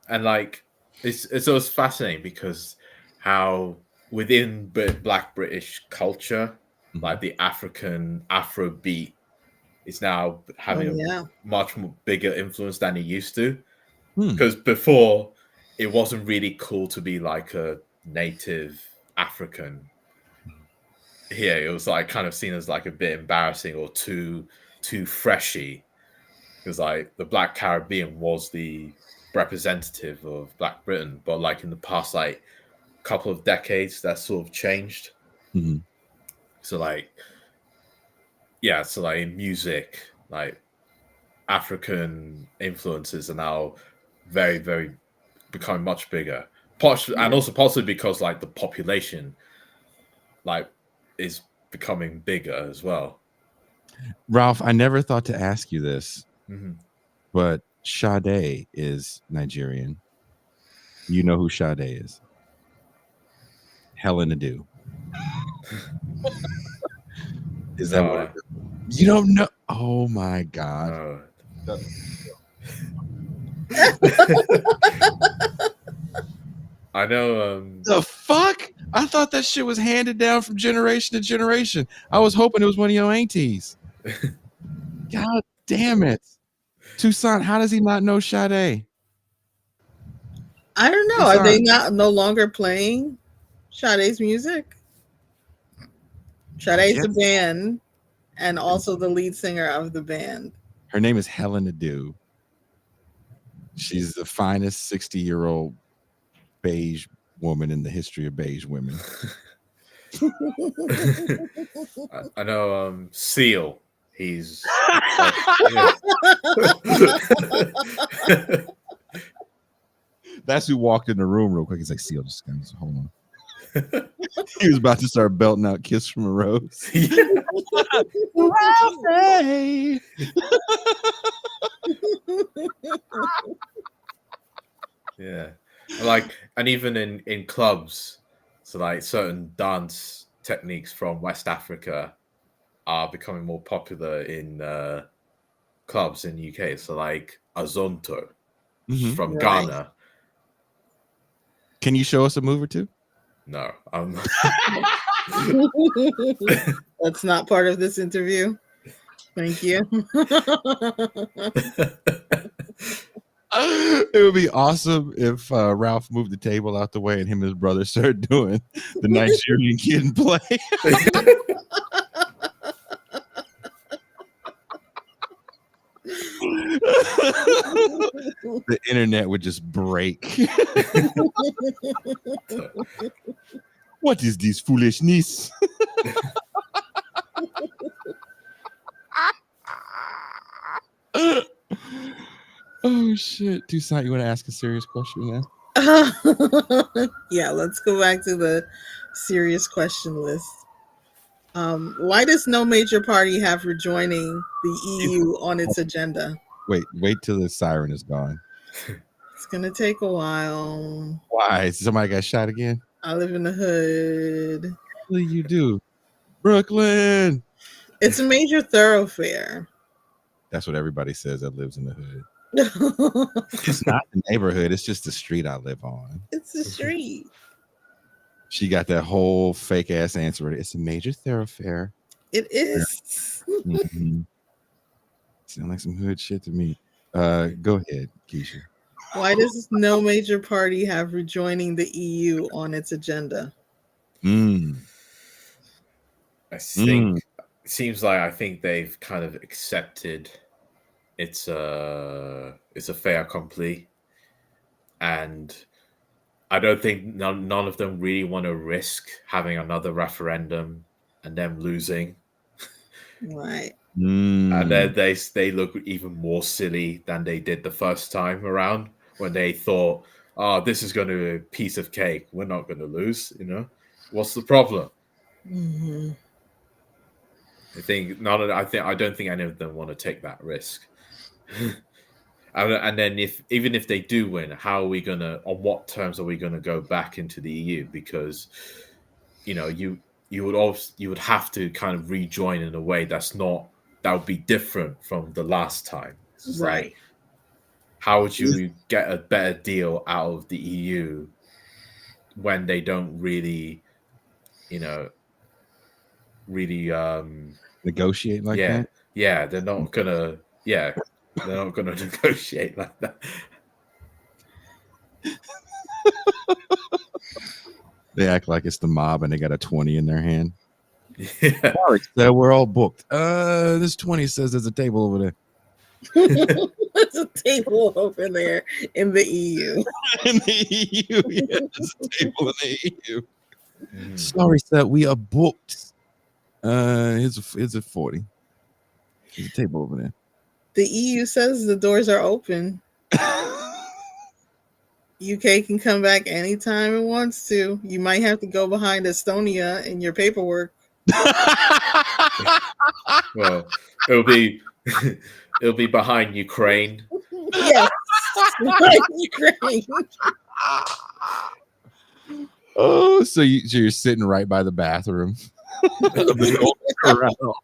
And like it's always fascinating because how within Black British culture, like the African Afrobeat is now having a much more bigger influence than it used to. Because before it wasn't really cool to be like a native African. Here it was like kind of seen as like a bit embarrassing or too too freshy, because like the Black Caribbean was the representative of Black Britain, but like in the past like couple of decades, that sort of changed. Mm-hmm. So like in music, like African influences are now very, very becoming much bigger. And also possibly because like the population like is becoming bigger as well. Ralph, I never thought to ask you this, Mm-hmm. but Sade is Nigerian. You know who Sade is? Helen Adu. Is that what it is? You don't know? Oh my God. No. I know. The fuck? I thought that shit was handed down from generation to generation. I was hoping it was one of your aunties. God damn it. Toussaint, how does he not know Sade? I don't know. Are they no longer playing Sade's music? Sade's a band and also the lead singer of the band. Her name is Helen Adu. She's the finest 60-year-old beige woman in the history of beige women. I know Seal. He's That's who walked in the room real quick. He's like, Seal, just hold on. He was about to start belting out Kiss from a Rose. Yeah. Like, and even in clubs, so like certain dance techniques from West Africa are becoming more popular in clubs in the UK. So like Azonto from Ghana. Can you show us a move or two? No. That's not part of this interview. Thank you. It would be awesome if Ralph moved the table out the way and him and his brother started doing the Nigerian kid and play. The internet would just break. What is this foolishness? Oh shit. Toussaint, you want to ask a serious question now? Yeah, let's go back to the serious question list. Why does no major party have rejoining the EU on its agenda? Wait till the siren is gone. It's gonna take a while. Why? Somebody got shot again? I live in the hood. What do you do? Brooklyn. It's a major thoroughfare. That's what everybody says that lives in the hood. It's not the neighborhood. It's just the street I live on. It's the street. She got that whole fake ass answer. It's a major thoroughfare. It is. Mm-hmm. Sound like some hood shit to me. Go ahead, Keisha. Why does no major party have rejoining the EU on its agenda? I think it seems like I think they've kind of accepted it's a fait accompli, and I don't think none of them really want to risk having another referendum and them losing. Right. And then they look even more silly than they did the first time around when they thought, "Oh, this is going to be a piece of cake. We're not going to lose. You know, what's the problem?" Mm-hmm. I don't think any of them want to take that risk. And then even if they do win, how are we gonna? On what terms are we gonna go back into the EU? Because you would have to kind of rejoin in a way that would be different from the last time. Right. Like, how would you get a better deal out of the EU when they don't really, Negotiate like that? Yeah, they're not gonna. Yeah, they're not gonna negotiate like that. They act like it's the mob and they got a 20 in their hand. Yeah. Sorry, sir, we're all booked. This 20 says there's a table over there. There's a table over there in the EU. In the EU, yeah, there's a table in the EU. Mhm. Sorry, sir, we are booked. Here's a 40. There's a table over there. The EU says the doors are open. UK can come back anytime it wants to. You might have to go behind Estonia in your paperwork. Well, it'll be behind Ukraine. Yes, behind Ukraine. Oh, so you're sitting right by the bathroom of the Golden Corral.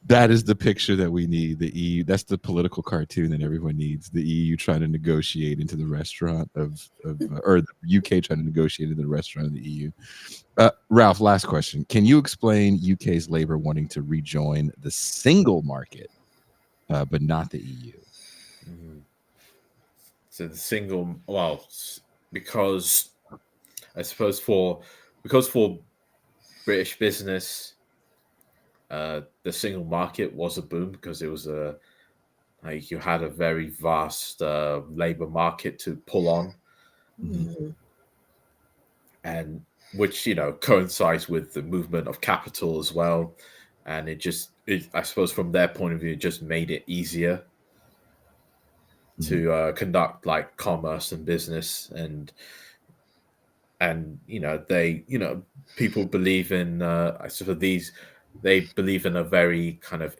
That is the picture that we need. The EU, that's the political cartoon that everyone needs. The EU trying to negotiate into the restaurant or the UK trying to negotiate into the restaurant of the EU. Ralph, last question. Can you explain UK's Labour wanting to rejoin the single market, but not the EU? Mhm. So the single, well, because I suppose for British business, the single market was a boom because it was you had a very vast labor market to pull on, Mhm. and which coincides with the movement of capital as well, and I suppose from their point of view, it just made it easier to conduct like commerce and business, and they people believe in I suppose they believe in a very kind of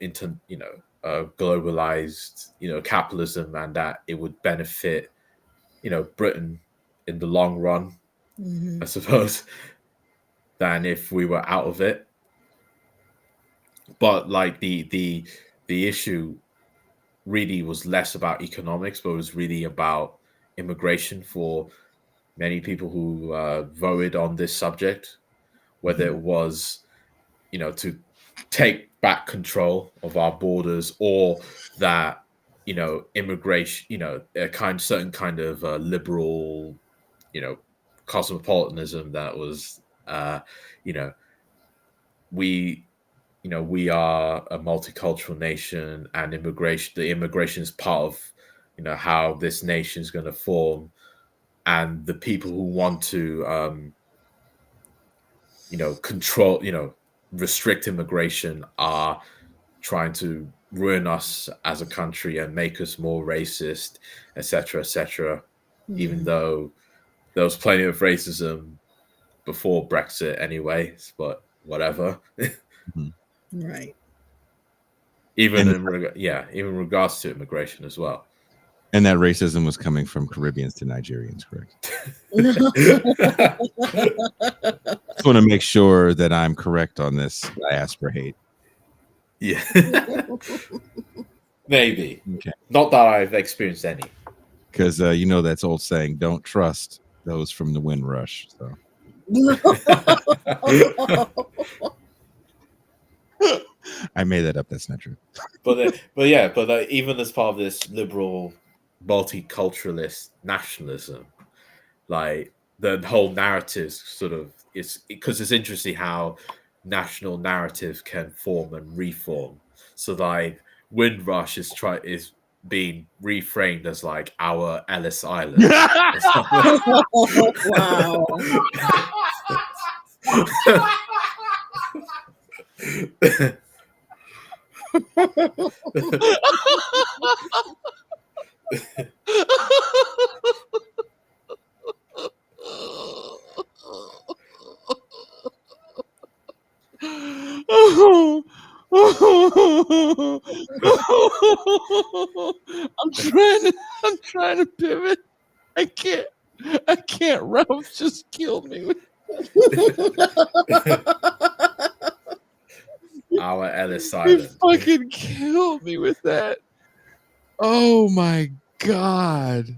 globalized capitalism, and that it would benefit Britain in the long run, Mhm. I suppose, than if we were out of it. But like the issue really was less about economics, but it was really about immigration for many people who voted on this subject, whether it was to take back control of our borders, or that immigration, a certain kind of liberal cosmopolitanism that was you know we we are a multicultural nation, and the immigration is part of how this nation is going to form, and the people who want to control, restrict immigration are trying to ruin us as a country and make us more racist, etc., etc. Even Mhm. though there was plenty of racism before Brexit, anyway. But whatever. Mhm. Right. Even And even in regards to immigration as well. And that racism was coming from Caribbeans to Nigerians, correct? Just want to make sure that I'm correct on this diaspora hate. Yeah. Maybe. Okay. Not that I've experienced any. Because that's old saying, don't trust those from the Windrush. So I made that up. That's not true. But even as part of this liberal multiculturalist nationalism, like the whole narrative sort of is, because it's interesting how national narrative can form and reform. So like Windrush is being reframed as like our Ellis Island. Wow. I'm trying to pivot. I can't. Ralph just killed me. Our Ellis He Island. fucking killed me with that. Oh my god.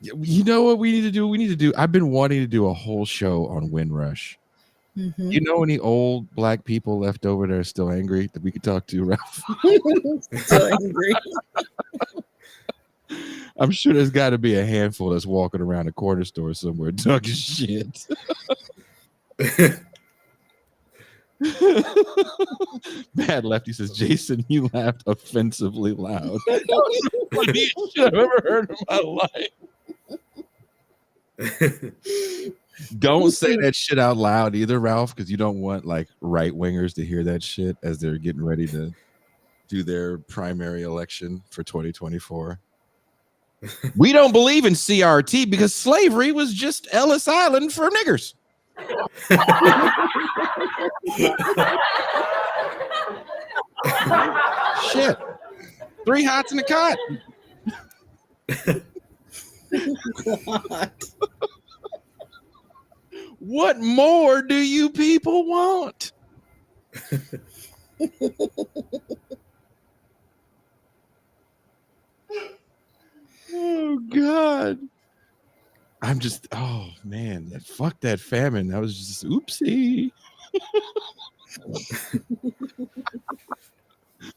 You know what we need to do? I've been wanting to do a whole show on Windrush. Mhm. You know any old black people left over that are still angry that we could talk to, Ralph? Still angry. I'm sure there's got to be a handful that's walking around a corner store somewhere talking shit. Bad Lefty says, Jason, you laughed offensively loud. That was the funniest shit I've ever heard in my life. Don't say that shit out loud either, Ralph, because you don't want like right wingers to hear that shit as they're getting ready to do their primary election for 2024. We don't believe in CRT because slavery was just Ellis Island for niggers. Shit. 3 hots in the cot. God. What more do you people want? Oh God. I'm just, oh man, fuck that famine. That was just oopsie.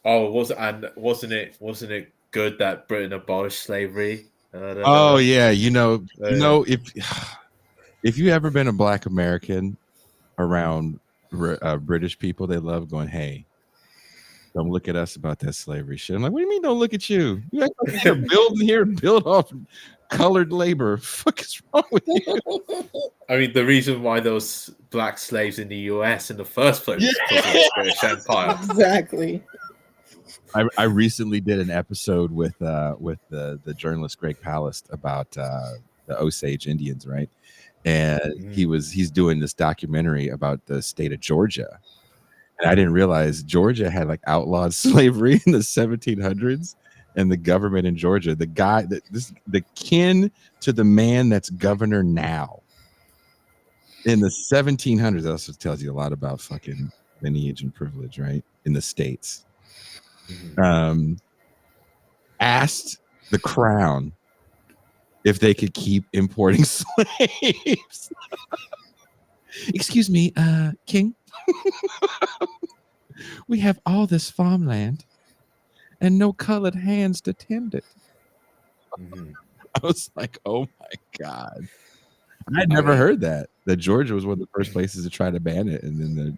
Oh, wasn't it good that Britain abolished slavery? Oh yeah, you know, if you ever been a black American around British people, they love going, hey, don't look at us about that slavery shit. I'm like, what do you mean don't look at you? You act like you're building here, build off colored labor. Fuck is wrong with you? I mean, the reason why those black slaves in the US in the first place was because of the British Empire. Exactly. I recently did an episode with the journalist Greg Palast about the Osage Indians, right? And he's doing this documentary about the state of Georgia. And I didn't realize Georgia had like outlawed slavery in the 1700s, and the government in Georgia, the kin to the man that's governor now in the 1700s. That also tells you a lot about fucking lineage and privilege, right? In the States. Asked the crown if they could keep importing slaves. Excuse me, king. We have all this farmland and no colored hands to tend it. I was like, oh my God. I'd never heard that Georgia was one of the first places to try to ban it. And then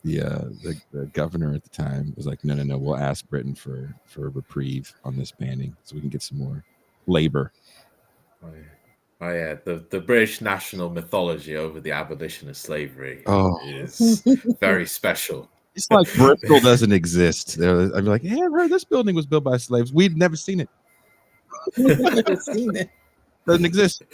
the governor at the time was like, no, we'll ask Britain for a reprieve on this banning so we can get some more labor. Oh yeah, the British national mythology over the abolition of slavery is very special. It's like Bristol doesn't exist. I'd be like, hey, I've heard this building was built by slaves. We'd never seen it. Never seen it. Doesn't exist.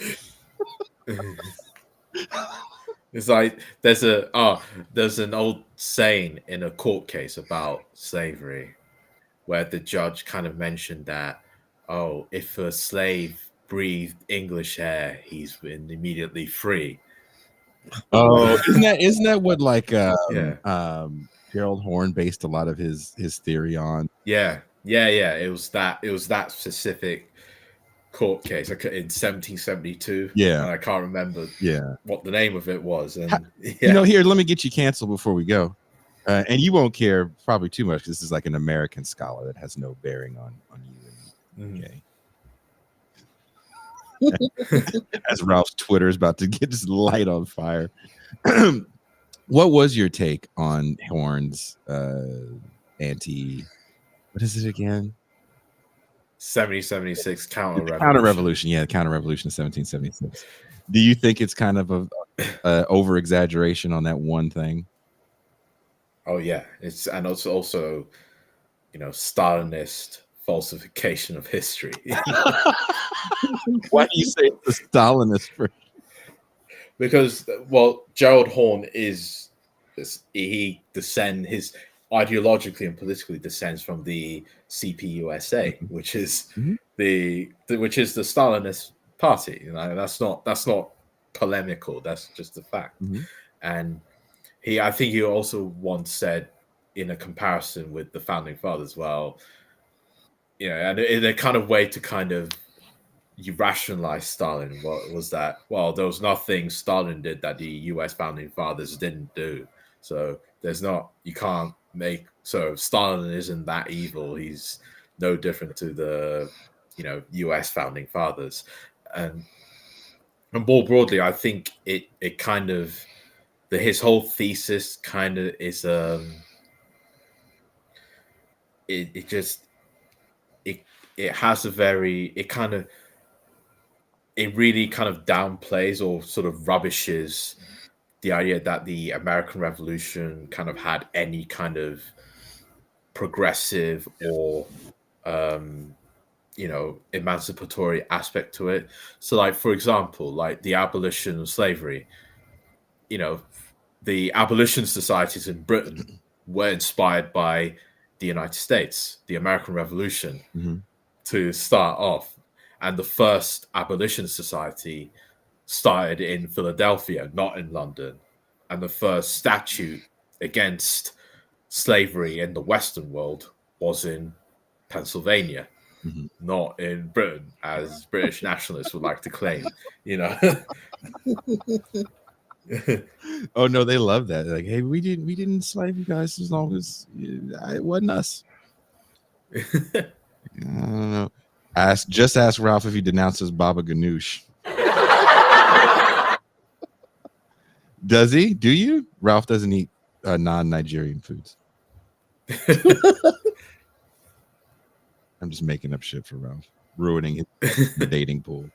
It's like there's an old saying in a court case about slavery where the judge kind of mentioned that, if a slave breathed English air, he's been immediately free. Oh, isn't that what like Gerald Horne based a lot of his theory on? Yeah. It was that specific court case in 1772. Yeah, I can't remember. Yeah, what the name of it was. And here, let me get you canceled before we go. And you won't care probably too much because this is like an American scholar that has no bearing on you. Okay. As Ralph's Twitter is about to get just light on fire. What was your take on Horne's what is it again? 1776 counter-revolution. Counter-revolution, yeah, the counter-revolution of 1776. Do you think it's kind of a over-exaggeration on that one thing? Oh yeah, it's also Stalinist falsification of history. Why do you say it's the Stalinist version? Because Gerald Horne his ideologically and politically descends from the CPUSA, which is the Stalinist party. That's not polemical. That's just a fact. And I think he also once said, in a comparison with the founding fathers, and in a kind of way to kind of you rationalize Stalin. What was that? Well, there was nothing Stalin did that the U.S. founding fathers didn't do. So there's not, you can't make, so Stalin isn't that evil. He's no different to the, U.S. founding fathers. And more broadly, I think it kind of, his whole thesis kind of is, it just, it has a very, it really kind of downplays or sort of rubbishes the idea that the American Revolution kind of had any kind of progressive or emancipatory aspect to it. So, like, for example, like the abolition of slavery, the abolition societies in Britain were inspired by the United States, the American Revolution, to start off. And the first abolition society started in Philadelphia, not in London. And the first statute against slavery in the Western world was in Pennsylvania, not in Britain, as British nationalists would like to claim, Oh no, they love that. Like, hey, we didn't enslave you guys as long as it wasn't us. I don't know. Ask Ralph if he denounces Baba Ganoush. Does he? Do you? Ralph doesn't eat non-Nigerian foods. I'm just making up shit for Ralph, ruining his dating pool.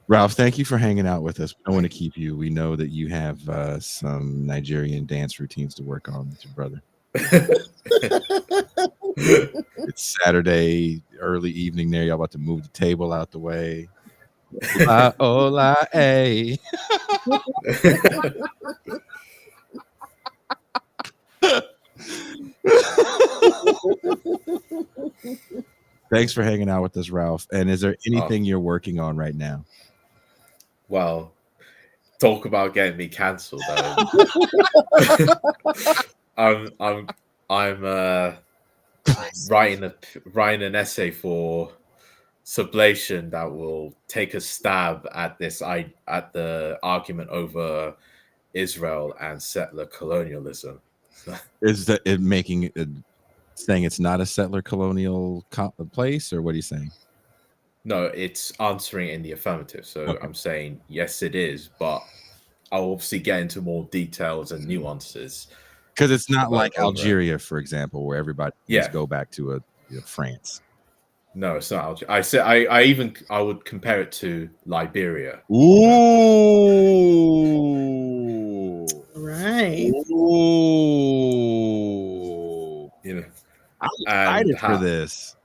Ralph, thank you for hanging out with us. I don't want to keep you. We know that you have some Nigerian dance routines to work on with your brother. It's Saturday, early evening there. Y'all about to move the table out the way. Hola, hola, hey. Thanks for hanging out with us, Ralph. And is there anything you're working on right now? Well, talk about getting me cancelled. I'm writing an essay for Sublation that will take a stab at the argument over Israel and settler colonialism. Is that it making it saying it's not a settler colonial place, or what are you saying? No, it's answering in the affirmative. So okay. I'm saying yes, it is, but I'll obviously get into more details and nuances. Because it's not like Algeria, for example, where everybody just go back to France. No, it's not Algeria. I would compare it to Liberia. Ooh, right. Ooh, I'm excited for this.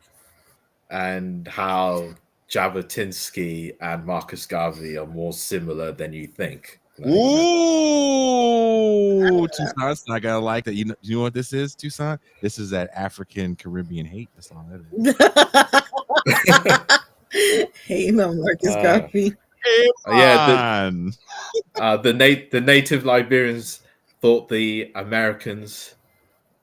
And how Jabotinsky and Marcus Garvey are more similar than you think. Ooh, Tucson, I gotta like that. You know what this is, Tucson? This is that African Caribbean hate. That's all that is. Hating on Marcus Garvey. The native Liberians thought the Americans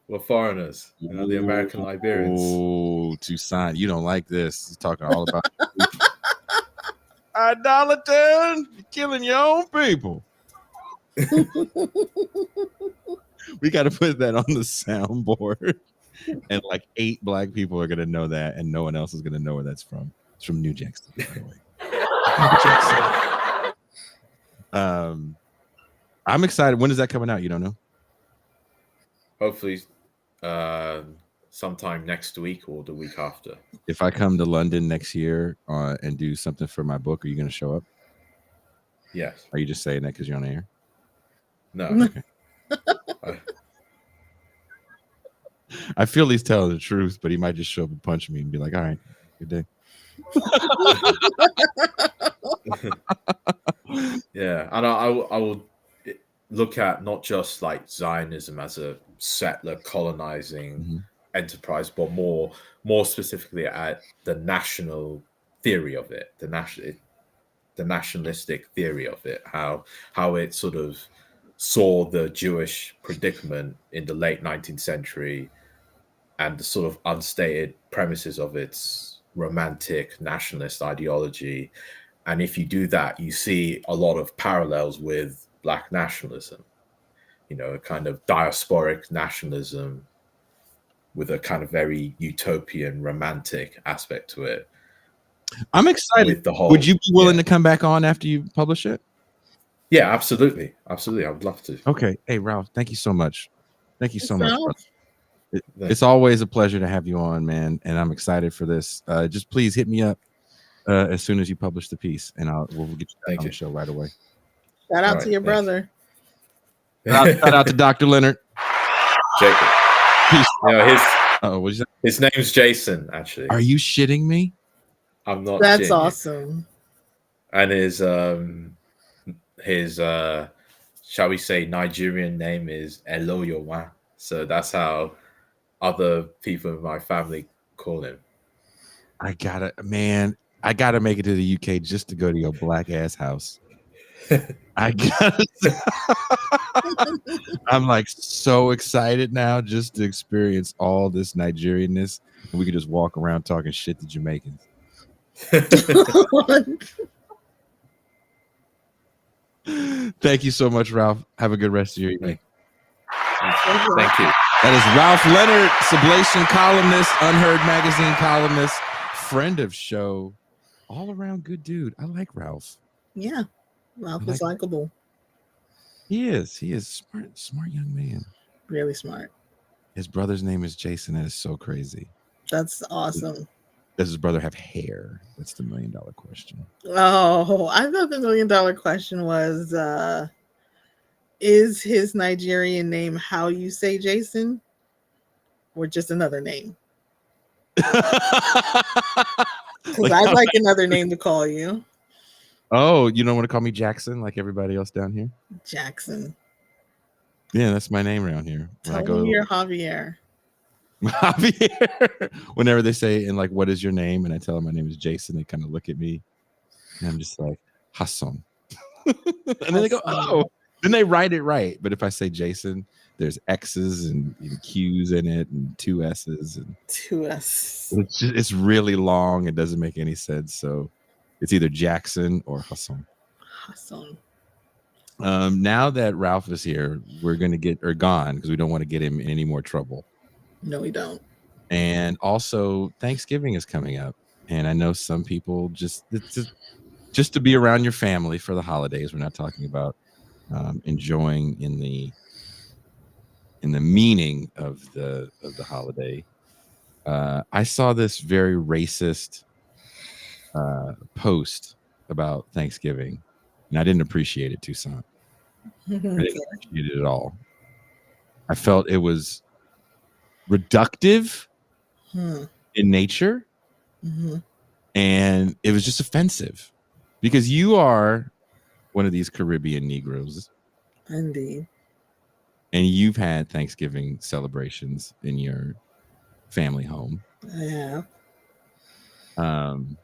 were foreigners. The American Liberians. Oh, Tucson, you don't like this. He's talking all about idolater, killing your own people. We got to put that on the soundboard, and like 8 black people are gonna know that, and no one else is gonna know where that's from. It's from New Jackson, by the way. New Jackson. I'm excited. When is that coming out? You don't know? Hopefully, sometime next week or the week after. If I come to London next year and do something for my book, are you going to show up? Yes. Are you just saying that because you're on air? No. Okay. I feel he's telling the truth, but he might just show up and punch me and be like, all right, good day. Yeah. And I will look at not just like Zionism as a settler colonizing enterprise, but more specifically at the national theory of it, the nationalistic theory of it, how it sort of saw the Jewish predicament in the late 19th century and the sort of unstated premises of its romantic nationalist ideology. And if you do that, you see a lot of parallels with Black nationalism, you know, a kind of diasporic nationalism with a kind of very utopian, romantic aspect to it. I'm excited. With the whole, would you be willing to come back on after you publish it? Yeah, absolutely. Absolutely. I would love to. Okay. Hey, Ralph, thank you so much. Thank you so much. It's you. always a pleasure to have you on, man. And I'm excited for this. Just please hit me up as soon as you publish the piece, and we'll get you back on the show right away. Shout out to your brother. Shout out to Dr. Leonard. Jacob. Peace. What'd you say? His name's Jason, actually. Are you shitting me? I'm not. That's awesome. And his shall we say Nigerian name is Eloyowa. So that's how other people in my family call him. I gotta make it to the UK just to go to your black ass house. I'm like so excited now just to experience all this Nigerianness, and we can just walk around talking shit to Jamaicans. Thank you so much, Ralph. Have a good rest of your evening. Thank you. That is Ralph Leonard, Sublation columnist, Unheard magazine columnist, friend of show, all around good dude. I like Ralph. Yeah, Ralph is likable. He is smart young man. Really smart. His brother's name is Jason. That is so crazy. That's awesome. Does his brother have hair? That's the $1 million question. Oh, I thought the $1 million question was, is his Nigerian name how you say Jason, or just another name? Because I'd like another name to call you. Oh, you don't want to call me Jackson like everybody else down here? Jackson. Yeah, that's my name around here. Tell them you're Javier. Javier. Whenever they say, and like, what is your name? And I tell them my name is Jason, they kind of look at me and I'm just like, Hassan. And then they go, oh, then they write it right. But if I say Jason, there's X's and Q's in it and 2 S's and 2 S. It's really long. It doesn't make any sense. So it's either Jackson or Hassan. Hassan. Now that Ralph is here, we're going to get gone because we don't want to get him in any more trouble. No, we don't. And also, Thanksgiving is coming up, and I know some people just to be around your family for the holidays. We're not talking about enjoying in the meaning of the holiday. I saw this very racist post about Thanksgiving, and I didn't appreciate it, Toussaint. I didn't appreciate it at all. I felt it was reductive in nature, and it was just offensive because you are one of these Caribbean Negroes. Indeed. And you've had Thanksgiving celebrations in your family home. Yeah. And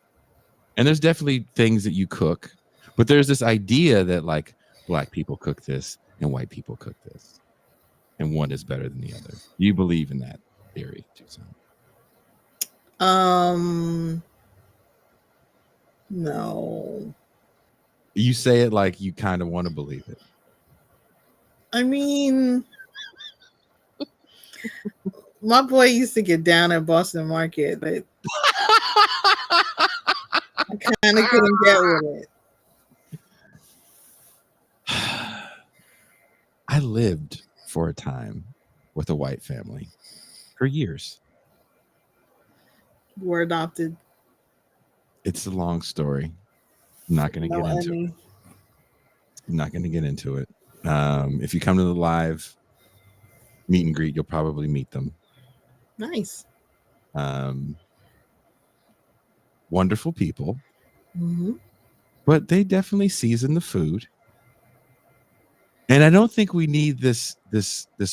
there's definitely things that you cook, but there's this idea that like black people cook this and white people cook this, and one is better than the other. Do you believe in that theory, Toussaint? No. You say it like you kind of want to believe it. I mean, my boy used to get down at Boston Market, but I kind of couldn't get with it. I lived for a time with a white family for years. You were adopted. It's a long story. I'm not going to get into it. I'm not going to get into it. If you come to the live meet and greet, you'll probably meet them. Nice. Wonderful people. But they definitely season the food. And I don't think we need this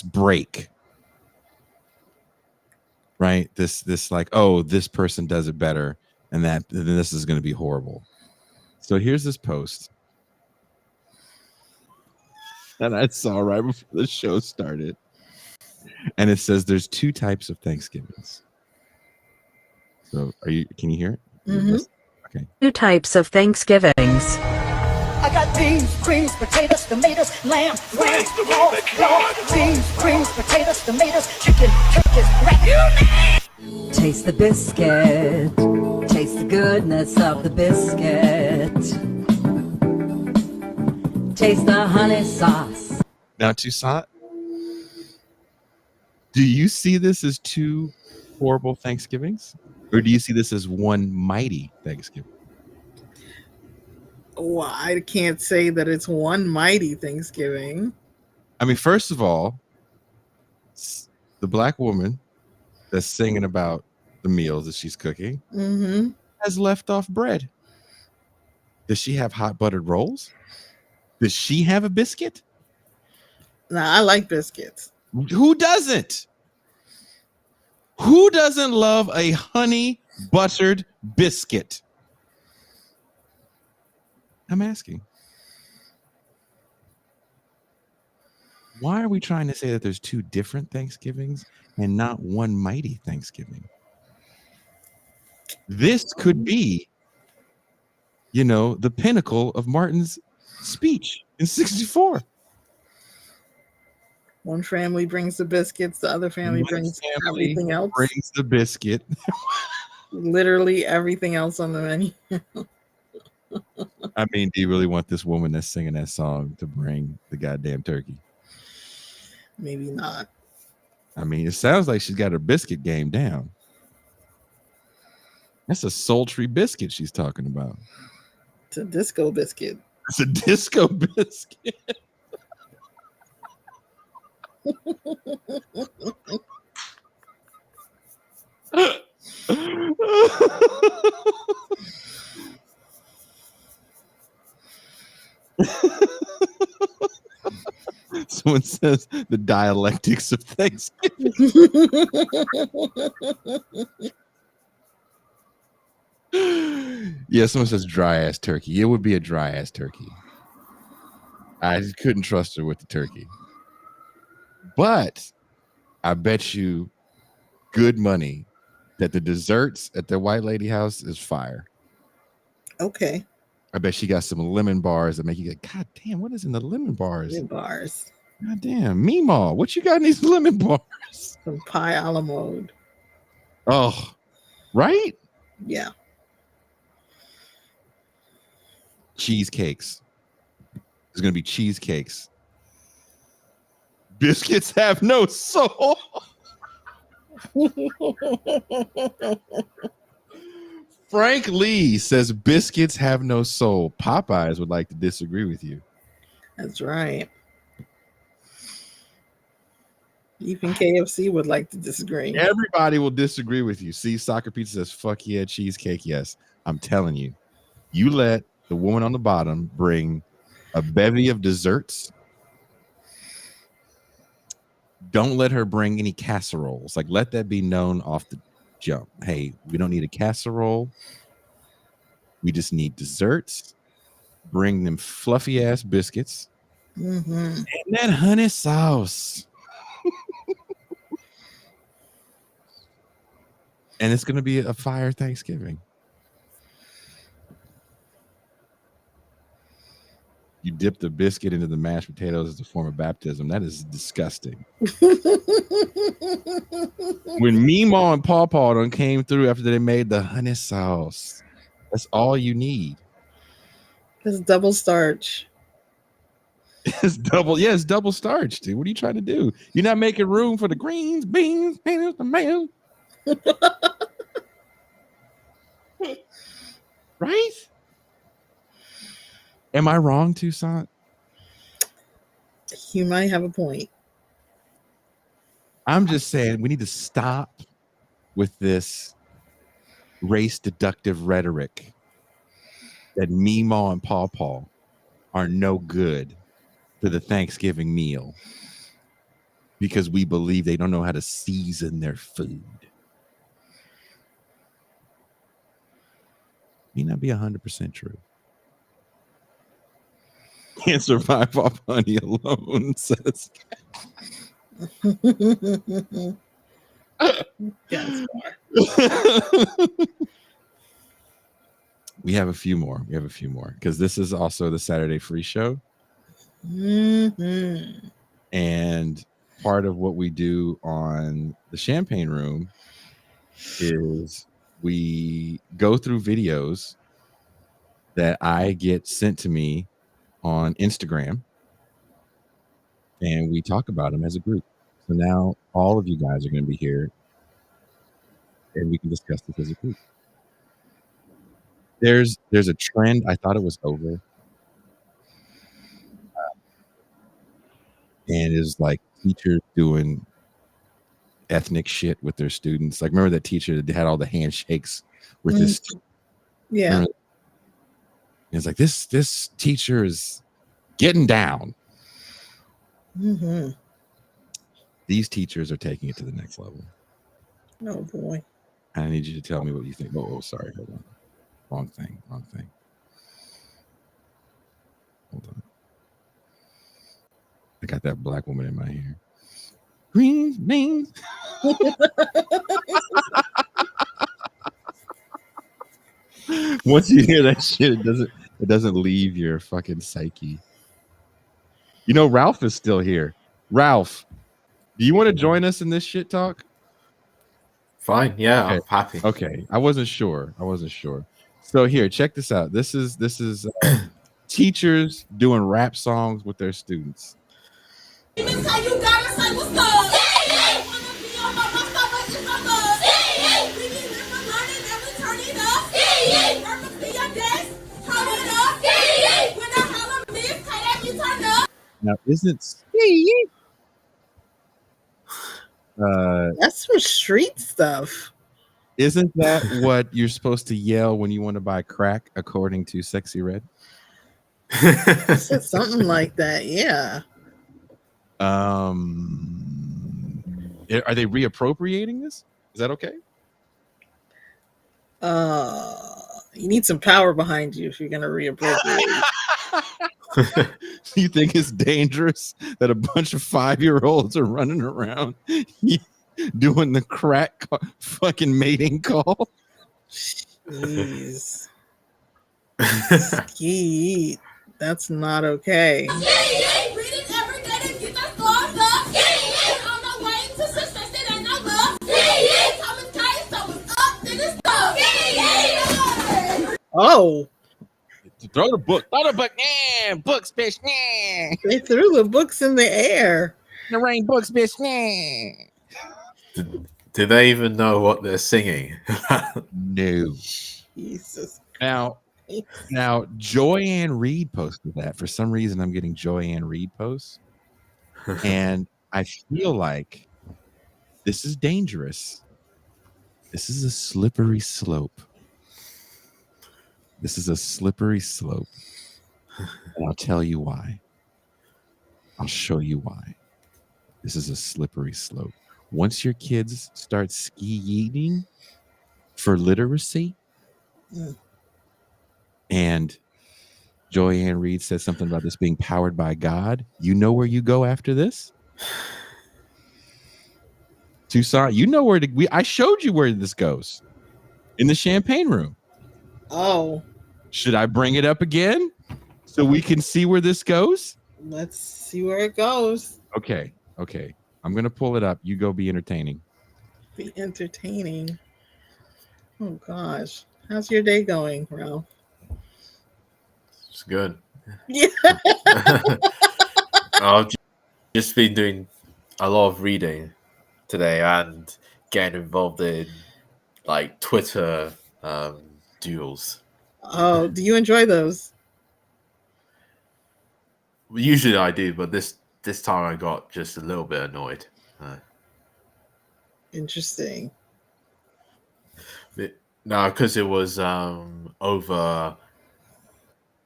break. Right? This like, oh, this person does it better, and then this is going to be horrible. So here's this post. And I saw right before the show started. And it says there's 2 types of Thanksgivings. So can you hear it? Mhm. Okay. 2 types of Thanksgivings. I got beans, greens, potatoes, tomatoes, lamb, rams, pork, beans, greens, potatoes, tomatoes, chicken, turkeys, rat. Taste the biscuit. Taste the goodness of the biscuit. Taste the honey sauce. Now, Toussaint, do you see this as 2 horrible Thanksgivings? Or do you see this as one mighty Thanksgiving? Well, I can't say that it's one mighty Thanksgiving. I mean, first of all, the black woman that's singing about the meals that she's cooking Mm-hmm. has left off bread. Does she have hot buttered rolls? Does she have a biscuit? Now, I like biscuits. Who doesn't? Who doesn't love a honey buttered biscuit? I'm asking. Why are we trying to say that there's 2 different Thanksgivings and not one mighty Thanksgiving? This could be, the pinnacle of Martin's speech in 64. One family brings the biscuits, the other family brings everything else. Brings the biscuit. Literally everything else on the menu. I mean, do you really want this woman that's singing that song to bring the goddamn turkey? Maybe not. I mean, it sounds like she's got her biscuit game down. That's a sultry biscuit she's talking about. It's a disco biscuit. It's a disco biscuit. Someone says the dialectics of Thanksgiving. Yeah, someone says dry ass turkey. It would be a dry ass turkey. I just couldn't trust her with the turkey. But I bet you good money that the desserts at the white lady house is fire. Okay. I bet she got some lemon bars that make you go, God damn, what is in the lemon bars? Lemon bars. God damn, Meemaw, what you got in these lemon bars? Some pie a la mode. Oh, right? Yeah. Cheesecakes. There's going to be cheesecakes. Biscuits have no soul. Frank Lee says biscuits have no soul. Popeyes would like to disagree with you. That's right. Even KFC would like to disagree. Everybody will disagree with you. See, Soccer Pizza says, fuck yeah, cheesecake, yes. I'm telling you, you let the woman on the bottom bring a bevy of desserts. Don't let her bring any casseroles. Like, let that be known off the jump. Hey, we don't need a casserole. We just need desserts. Bring them fluffy ass biscuits. Mm-hmm. And that honey sauce. And it's going to be a fire Thanksgiving. You dip the biscuit into the mashed potatoes as a form of baptism. That is disgusting. When Meemaw and Paw Paw done came through after they made the honey sauce, that's all you need. It's double starch. It's double starch, dude. What are you trying to do? You're not making room for the greens, beans, potatoes, tomatoes. Right? Am I wrong, Toussaint? You might have a point. I'm just saying we need to stop with this race deductive rhetoric that Meemaw and Paw Paw are no good to the Thanksgiving meal because we believe they don't know how to season their food. May not be 100% true. Can't survive off honey alone, says. Yes. We have a few more. Because this is also the Saturday Free Show. Mm-hmm. And part of what we do on the Champagne Room is we go through videos that I get sent to me on Instagram, and we talk about them as a group. So now all of you guys are going to be here, and we can discuss this as a group. There's a trend. I thought it was over, and it's like teachers doing ethnic shit with their students. Like, remember that teacher that had all the handshakes with his? Yeah. Remember? It's like this teacher is getting down. Mm-hmm. These teachers are taking it to the next level. Oh boy. I need you to tell me what you think. Oh, sorry. Hold on. Wrong thing. Hold on. I got that black woman in my hair. Green beans. Once you hear that shit, it doesn't leave your fucking psyche. You know, Ralph is still here. Ralph, do you want to join us in this shit talk? Fine, yeah, Okay. I'm happy. Okay, I wasn't sure. So here, check this out. This is teachers doing rap songs with their students. Now, isn't That's some street stuff. isn't that what you're supposed to yell when you want to buy crack, according to Sexy Red? I said something like that. Yeah. Are they reappropriating this? Is that okay? You need some power behind you if you're gonna reappropriate. You think it's dangerous that a bunch of 5-year-olds are running around doing the crack fucking mating call? Jeez. Skeet. That's not okay. Oh, Throw the book. Yeah, books, bitch. Yeah. they threw the books in the air. The rain books, bitch. Yeah. Do they even know what they're singing? No. Jesus. Now, Joyanne Reed posted that. For some reason, I'm getting Joyanne Reed posts. And I feel like this is dangerous. This is a slippery slope. And I'll tell you why. I'll show you why. This is a slippery slope. Once your kids start ski-yeeting for literacy, and Joyanne Reed says something about this being powered by God, you know where you go after this? Tucson, you know where I showed you where this goes. In the Champagne Room. Oh. Should I bring it up again so we can see where this goes? Let's see where it goes. Okay. I'm going to pull it up. You go be entertaining. Be entertaining. Oh, gosh. How's your day going, Ralph? It's good. Yeah. I've just been doing a lot of reading today and getting involved in like Twitter duels. Oh, do you enjoy those? Usually I do, but this time I got just a little bit annoyed. Interesting. No, because it was over.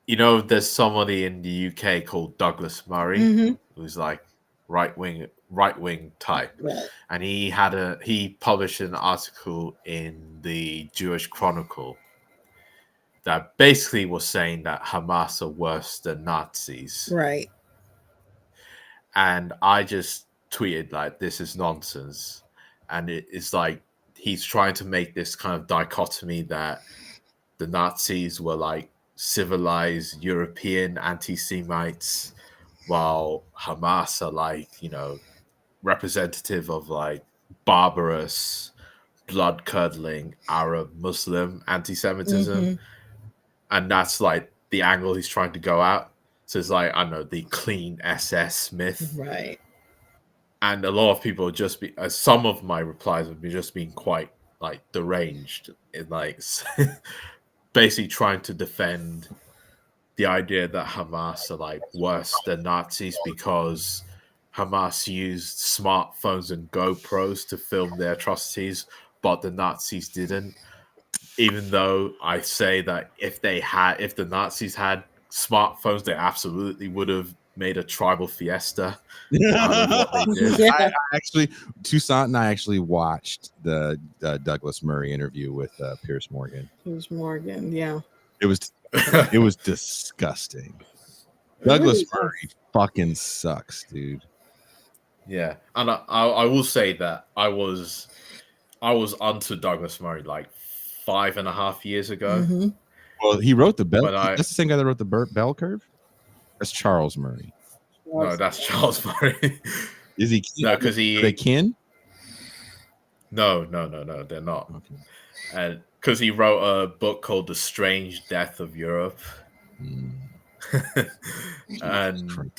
You know, there's somebody in the UK called Douglas Murray, who's like right wing type, Right. and he published an article in the Jewish Chronicle that basically was saying that Hamas are worse than Nazis. Right. And I just tweeted like, this is nonsense. and it's like he's trying to make this kind of dichotomy that the Nazis were like civilized European anti-Semites, while Hamas are like, representative of like barbarous, blood-curdling Arab Muslim anti-Semitism. And that's like the angle he's trying to go at. So it's like, I don't know, the clean SS myth. Right. And a lot of people just be, some of my replies have been just being quite like deranged in like basically trying to defend the idea that Hamas are like worse than Nazis because Hamas used smartphones and GoPros to film their atrocities, but the Nazis didn't. Even though I say that if the Nazis had smartphones, they absolutely would have made a tribal fiesta out of what they did. Yeah. I actually, Toussaint and I actually watched the Douglas Murray interview with Piers Morgan. Piers Morgan, yeah. It was disgusting. Douglas Murray fucking sucks, dude. Yeah, and I will say that I was onto Douglas Murray like 5.5 years ago. Mm-hmm. Well, he wrote the bell. But That's the same guy that wrote the bell curve. That's Charles Murray. No, that's Charles Murray. Is he? No, because Are they kin? No, they're not. Okay. And because he wrote a book called The Strange Death of Europe. And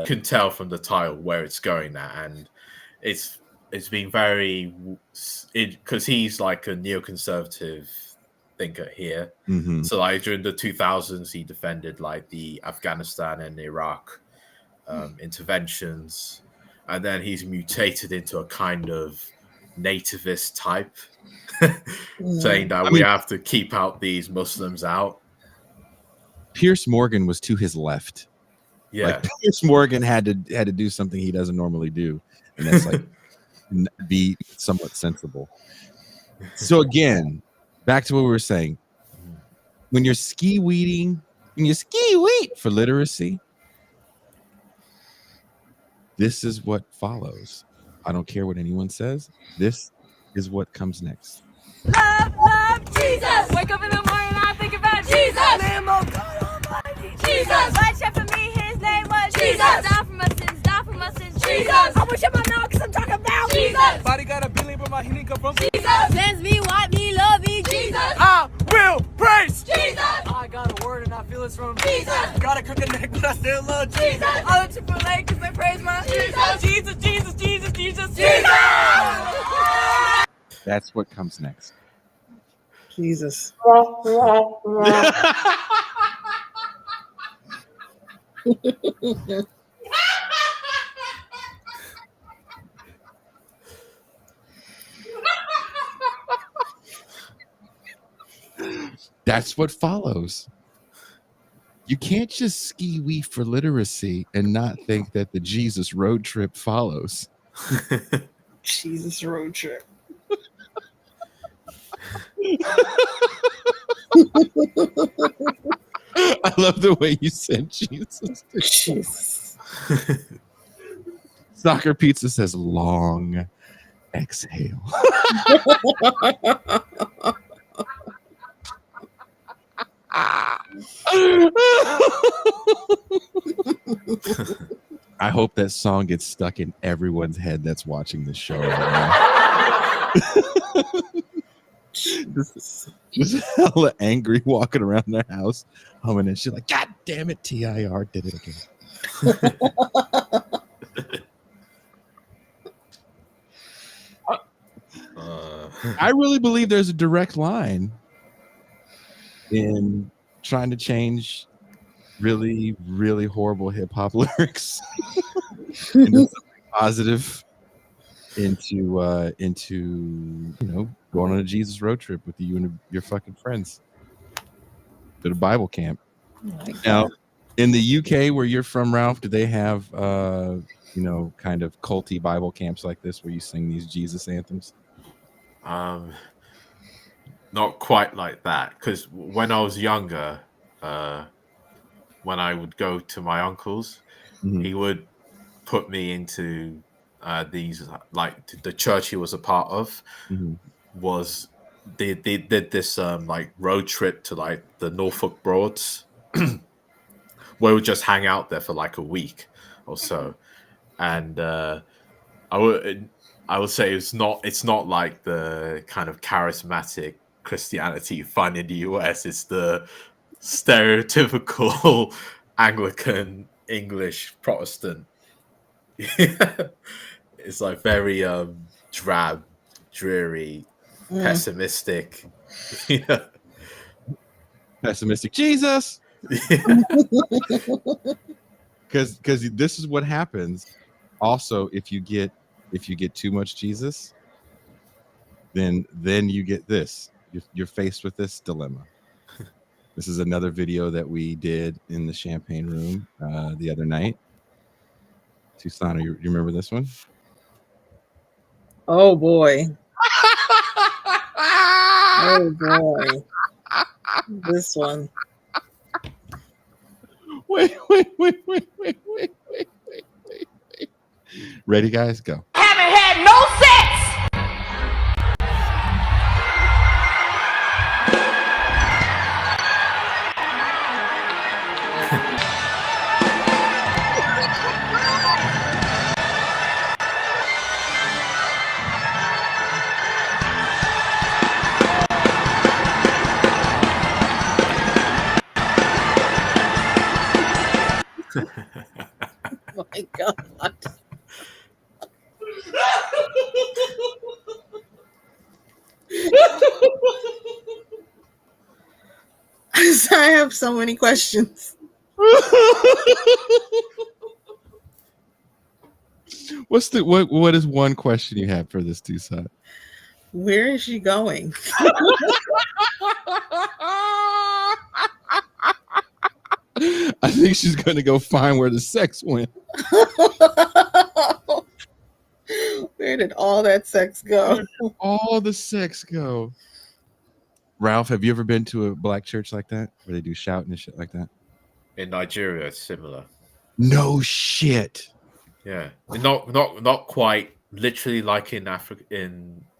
can tell from the title where it's going at, and it's been very because he's like a neoconservative thinker here. So like during the 2000s he defended like the Afghanistan and Iraq interventions, and then he's mutated into a kind of nativist type saying that we have to keep out these Muslims out. Piers Morgan was to his left. Yeah, like, Piers Morgan had to do something he doesn't normally do, and that's like be somewhat sensible. So again, back to what we were saying. When you're ski weeding for literacy, this is what follows. I don't care what anyone says. This is what comes next. Love Jesus. Wake up in the morning, I think about Jesus. Name of God Almighty. Jesus. Light shed for me, his name was Jesus. Die for my sins, Jesus. I wish I might know because I'm talking about Jesus. Body got a billion, but my healing come from Jesus. Cleanse me, wipe me, love me, Jesus. I will praise Jesus. I got a word and I feel it's from Jesus. Got a crooked neck, but I still love Jesus. I look Triple A because they praise my Jesus. Jesus, Jesus, Jesus, Jesus, Jesus. That's what comes next. Jesus. That's what follows. You can't just ski wee for literacy and not think that the Jesus road trip follows. Jesus road trip. I love the way you said Jesus. Jesus. Soccer Pizza says long exhale. I hope that song gets stuck in everyone's head that's watching this show right now. Just hella angry walking around their house humming and shit like, God damn it, TIR did it again. I really believe there's a direct line in trying to change really, really horrible hip hop lyrics into something positive, into going on a Jesus road trip with you and your fucking friends to the Bible camp. Now, in the UK where you're from, Ralph, do they have kind of culty Bible camps like this where you sing these Jesus anthems? Not quite like that, because when I was younger, when I would go to my uncle's, he would put me into these like the church he was a part of was they did this like road trip to like the Norfolk Broads where we just hang out there for like a week or so, and I would say it's not like the kind of charismatic Christianity you find in the US. It's the stereotypical Anglican English Protestant. It's like very drab, dreary, pessimistic. Pessimistic Jesus. Because this is what happens. Also, if you get too much Jesus, then you get this. You're faced with this dilemma. This is another video that we did in the champagne room the other night. Tucson, you remember this one? Oh boy. Oh boy. This one. Wait. Ready, guys? Go. Haven't had no sex. Oh my God. I have so many questions. What is one question you have for this Tucson? Where is she going? I think she's going to go find where the sex went. Where did all that sex go? All the sex go. Ralph, have you ever been to a black church like that where they do shouting and shit like that? In Nigeria, it's similar. No shit. Yeah, not quite literally like in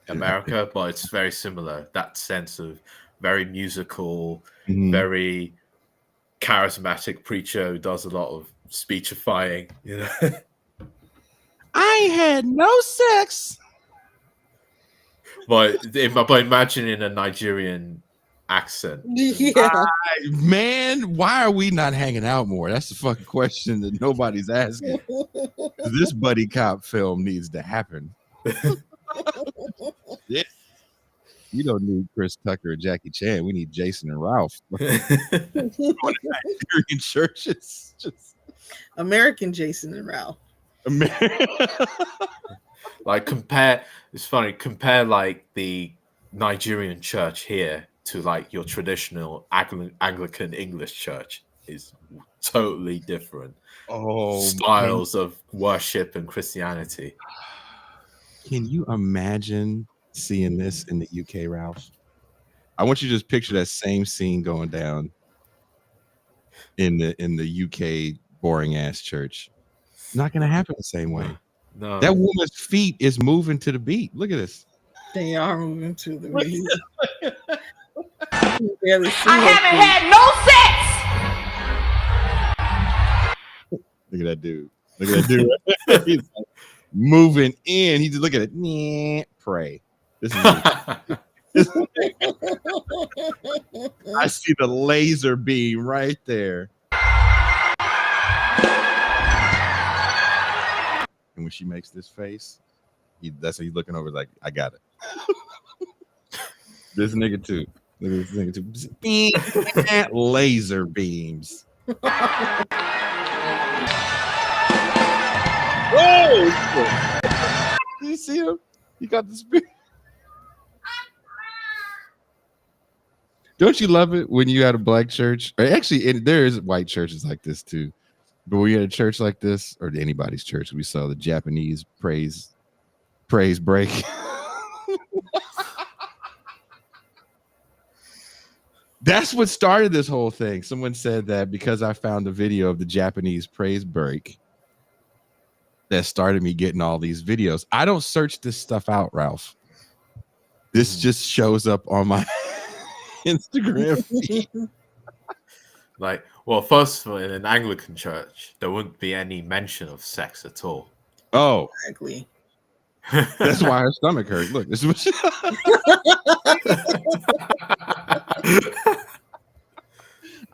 America, but it's very similar. That sense of very musical, very charismatic preacher who does a lot of speechifying. You know, I ain't had no sex. but imagine in a Nigerian accent. Yeah. Man, why are we not hanging out more? That's the fucking question that nobody's asking. This buddy cop film needs to happen. Yeah. You don't need Chris Tucker or Jackie Chan. We need Jason and Ralph. Nigerian churches. Just American Jason and Ralph. Like compare like the Nigerian church here to like your traditional Anglican English church is totally different. Styles of worship and Christianity. Can you imagine seeing this in the UK, Ralph? I want you to just picture that same scene going down in the UK boring ass church. Not gonna happen the same way. No. That woman's feet is moving to the beat. Look at this. They are moving to the beat. I haven't had no sex. Look at that dude. Look at that dude. He's like moving in. He just look at it. Pray. This is I see the laser beam right there. And when she makes this face, that's how he's looking over like, I got it. This nigga too. Look at this nigga too. Laser beams. Oh! Do you see him? He got the spirit. Don't you love it when you at a black church? Or actually, there is white churches like this too. But when you're at a church like this, or anybody's church, we saw the Japanese praise break. That's what started this whole thing. Someone said that because I found a video of the Japanese praise break, that started me getting all these videos. I don't search this stuff out, Ralph. This just shows up on my Instagram feed. Like, well, first of all, in an Anglican church, there wouldn't be any mention of sex at all. Oh, Exactly. that's why her stomach hurt. Look, this was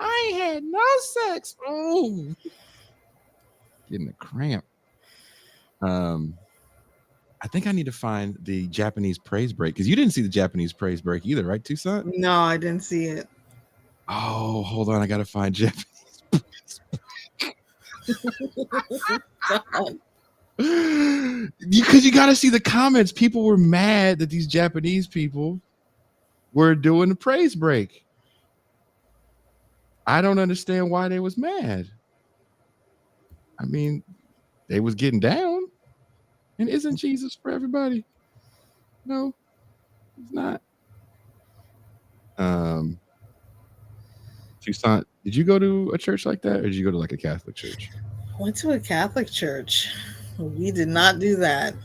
I ain't had no sex. Oh, getting a cramp. I think I need to find the Japanese praise break because you didn't see the Japanese praise break either, right, Toussaint? No, I didn't see it. Oh, hold on, I gotta find Japanese. Because you got to see the comments. People were mad that these Japanese people were doing the praise break. I don't understand why they was mad. I mean, they was getting down. And isn't Jesus for everybody? No, he's not. Toussaint, did you go to a church like that, or did you go to like a Catholic church? Went to a Catholic church. We did not do that.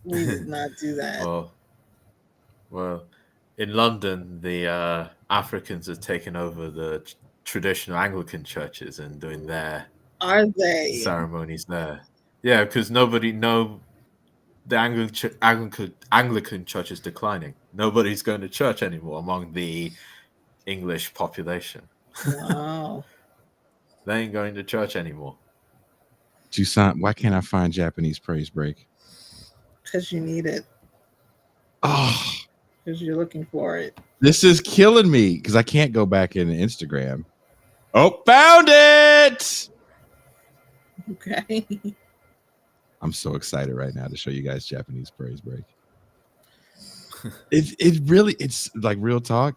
We did not do that. Well, in London, the Africans have taken over the traditional Anglican churches and doing their ceremonies there. Yeah, because the Anglican church is declining. Nobody's going to church anymore among the English population. Wow. They ain't going to church anymore. Toussaint, why can't I find Japanese praise break? Because you need it. Oh, because you're looking for it. This is killing me because I can't go back into Instagram. Oh, found it. Okay. I'm so excited right now to show you guys Japanese praise break. It's like real talk.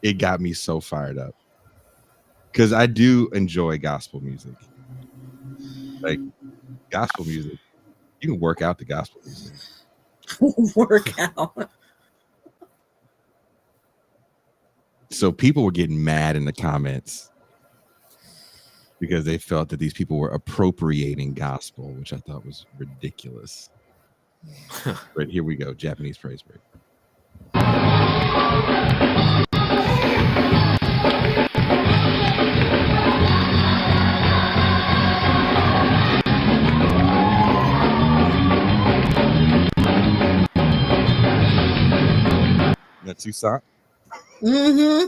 It got me so fired up because I do enjoy gospel music. Like gospel music, you can work out the gospel music. Work out. So people were getting mad in the comments because they felt that these people were appropriating gospel, which I thought was ridiculous. But here we go, Japanese praise break. That's Toussaint. Mm-hmm.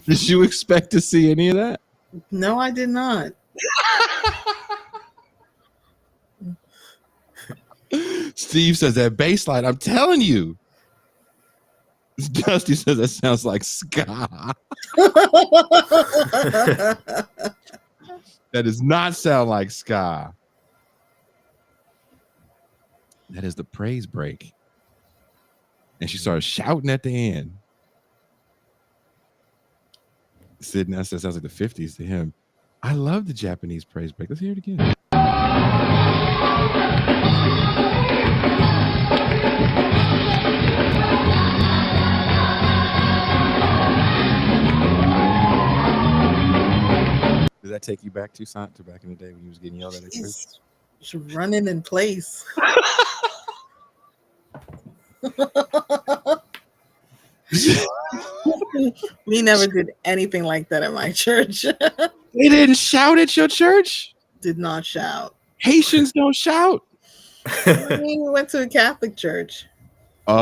Did you expect to see any of that? No, I did not. Steve says that bass line, I'm telling you. Dusty says that sounds like ska. That does not sound like ska. That is the praise break. And she started shouting at the end. Sid now says sounds like the 50s to him. I love the Japanese praise break. Let's hear it again. Does that take you back, Toussaint, to back in the day when you was getting yelled at church? She's running in place. We never did anything like that at my church. They didn't shout at your church? Did not shout. Haitians don't shout. I mean, we went to a Catholic church. Oh.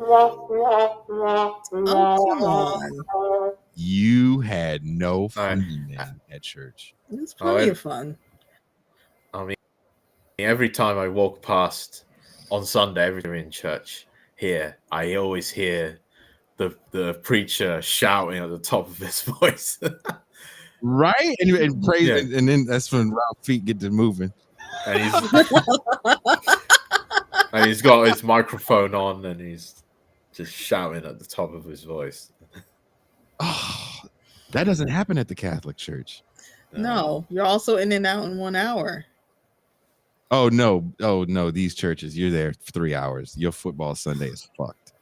Oh, come on. You had no fun then at church. It was plenty of fun. I mean, every time I walk past on Sunday, every time in church here, I always hear the preacher shouting at the top of his voice. Right? And praising, and then that's when Ralph's feet get to moving. And he's got his microphone on and he's just shouting at the top of his voice. Oh, that doesn't happen at the Catholic Church. No, you're also in and out in 1 hour. Oh no, these churches, you're there for 3 hours. Your football Sunday is fucked.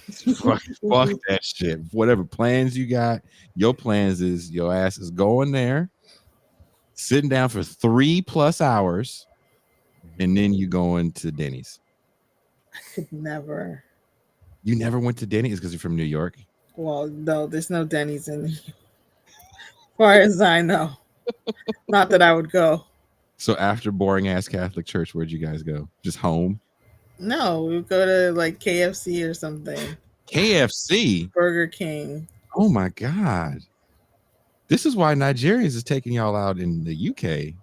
fuck that shit. Whatever plans you got, your plans is your ass is going there, sitting down for 3+ hours, and then you going to Denny's. I could never. You never went to Denny's because you're from New York? Well, no, there's no Denny's in here. As far as I know. Not that I would go. So after boring ass Catholic church, where'd you guys go? Just home? No, we would go to like KFC or something. KFC? Burger King. Oh my God. This is why Nigerians is taking y'all out in the UK.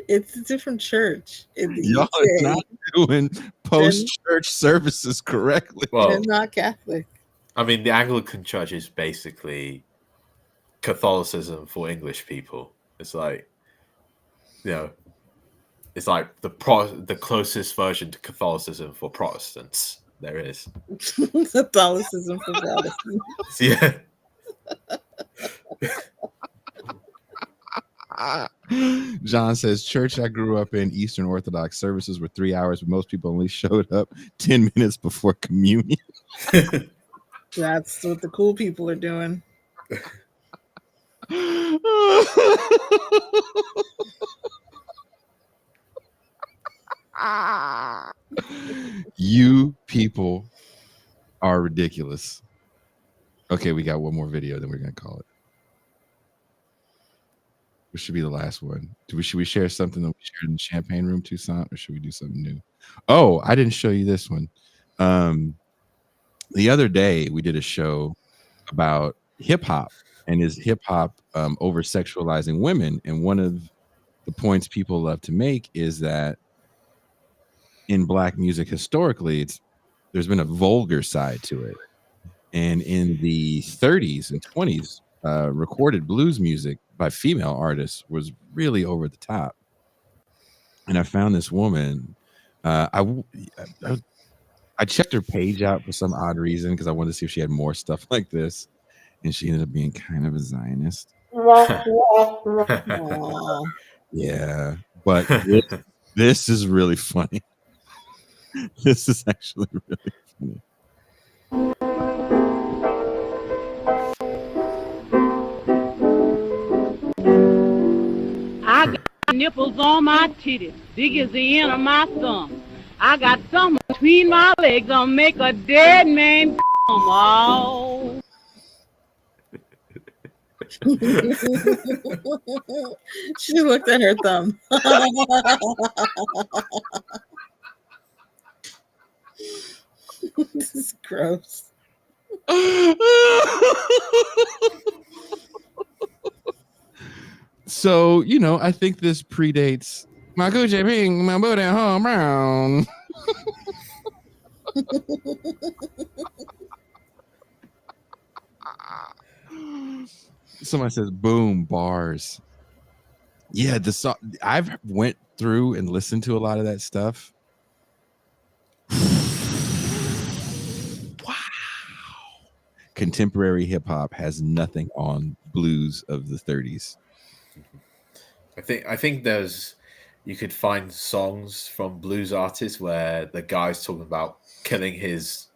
It's a different church. In the Y'all UK. are not doing post-church services correctly. They're Well, not Catholic. I mean, the Anglican Church is basically Catholicism for English people. It's like, you know, it's like the closest version to Catholicism for Protestants there is. Catholicism for Protestants. Yeah. John says, church I grew up in, Eastern Orthodox services were 3 hours, but most people only showed up 10 minutes before communion. That's what the cool people are doing. You people are ridiculous. Okay, we got one more video, then we're gonna call it. This should be the last one. Should we share something that we shared in the champagne room, Toussaint, or should we do something new? Oh, I didn't show you this one. The other day we did a show about hip hop and is hip hop over sexualizing women. And one of the points people love to make is that in Black music historically, there's been a vulgar side to it. And in the 30s and 20s, recorded blues music by female artists was really over the top. And I found this woman. I checked her page out for some odd reason because I wanted to see if she had more stuff like this. And she ended up being kind of a Zionist. Yeah. But this is really funny. This is actually really funny. I got nipples on my titties, big as the end of my thumb. I got something between my legs that'll make a dead man come out. She looked at her thumb. This is gross. So, you know, I think this predates my Gucci pink, my booty home brown. Somebody says, boom, bars. Yeah, I've went through and listened to a lot of that stuff. Wow. Contemporary hip hop has nothing on blues of the 30s. I think you could find songs from blues artists where the guy's talking about killing his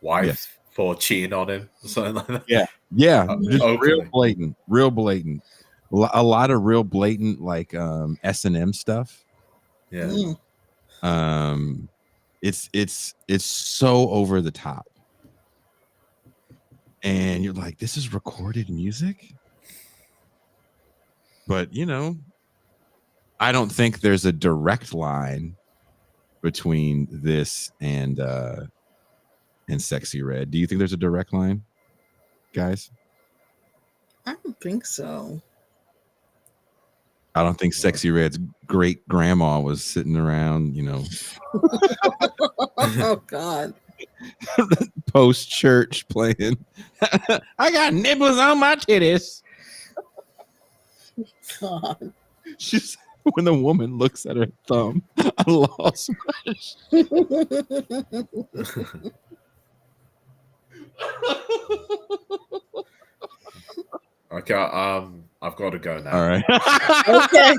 wife for cheating on him or something like that. Yeah, just real blatant. A lot of real blatant like S&M stuff. Yeah. It's so over the top. And you're like, this is recorded music? But, you know, I don't think there's a direct line between this and Sexy Red. Do you think there's a direct line, guys? I don't think so. I don't think Sexy Red's great grandma was sitting around, you know. Oh, God. Post church playing. I got nipples on my titties. God. She's when the woman looks at her thumb, I lost my shit. Okay, I've got to go now. All right. Okay.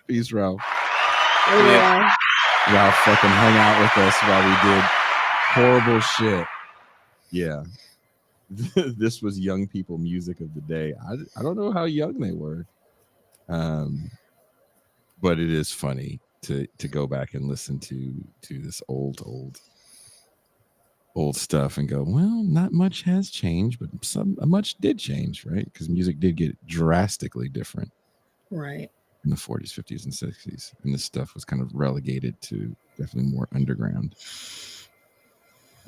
Peace, Ralph. Yeah. Ralph fucking hung out with us while we did horrible shit. Yeah. This was young people music of the day. I don't know how young they were. But it is funny to go back and listen to this old stuff and go, well, not much has changed, but much did change, right? Because music did get drastically different, Right, in the 40s, 50s, and 60s, and this stuff was kind of relegated to definitely more underground.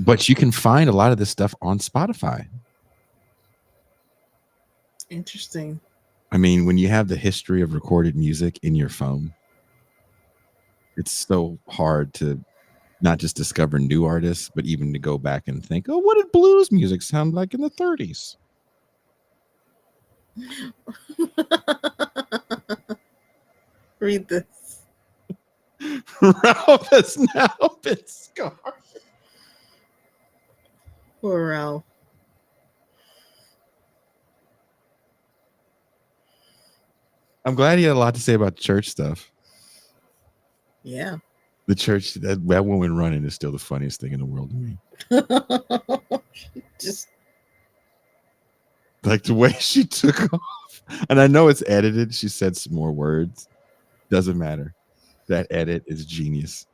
But you can find a lot of this stuff on Spotify. interesting. I mean, when you have the history of recorded music in your phone, it's so hard to not just discover new artists, but even to go back and think, oh, what did blues music sound like in the 30s? Read this. Ralph has now been scarred. Poor Ralph. I'm glad he had a lot to say about church stuff. Yeah. The church, that woman running is still the funniest thing in the world to me. Just like the way she took off. And I know it's edited. She said some more words. Doesn't matter. That edit is genius.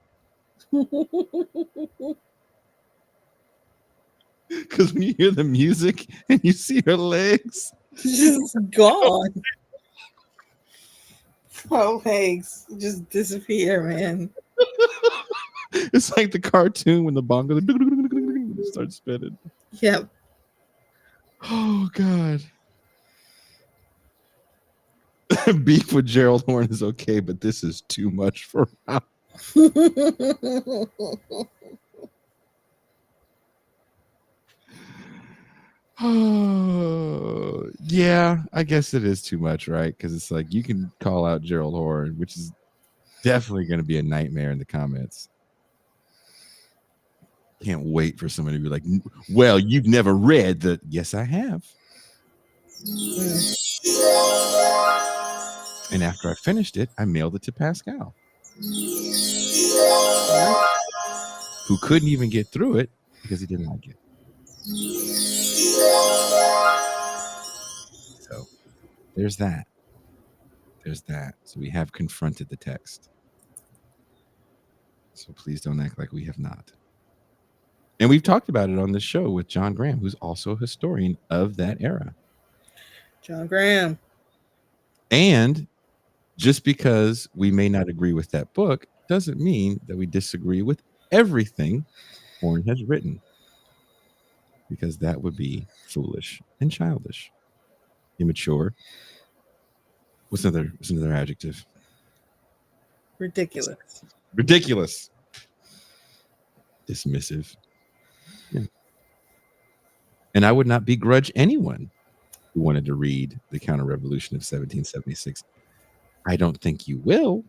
Because when you hear the music and you see her legs, just gone. Her legs just disappear, man. It's like the cartoon when the bongo starts spinning. Yep. Oh God. Beef with Gerald Horne is okay, but this is too much for Ralph. Oh, yeah, I guess it is too much, right? Because it's like you can call out Gerald Horne, which is definitely going to be a nightmare in the comments. Can't wait for somebody to be like, well, you've never read the... Yes, I have. And after I finished it, I mailed it to Pascal, who couldn't even get through it because he didn't like it. So there's that. There's that. So we have confronted the text. So please don't act like we have not. And we've talked about it on this show with John Graham, who's also a historian of that era. John Graham. And just because we may not agree with that book doesn't mean that we disagree with everything Horne has written, because that would be foolish and childish, immature. What's another adjective? Ridiculous. Ridiculous. Dismissive. Yeah. And I would not begrudge anyone who wanted to read the Counter-Revolution of 1776. I don't think you will.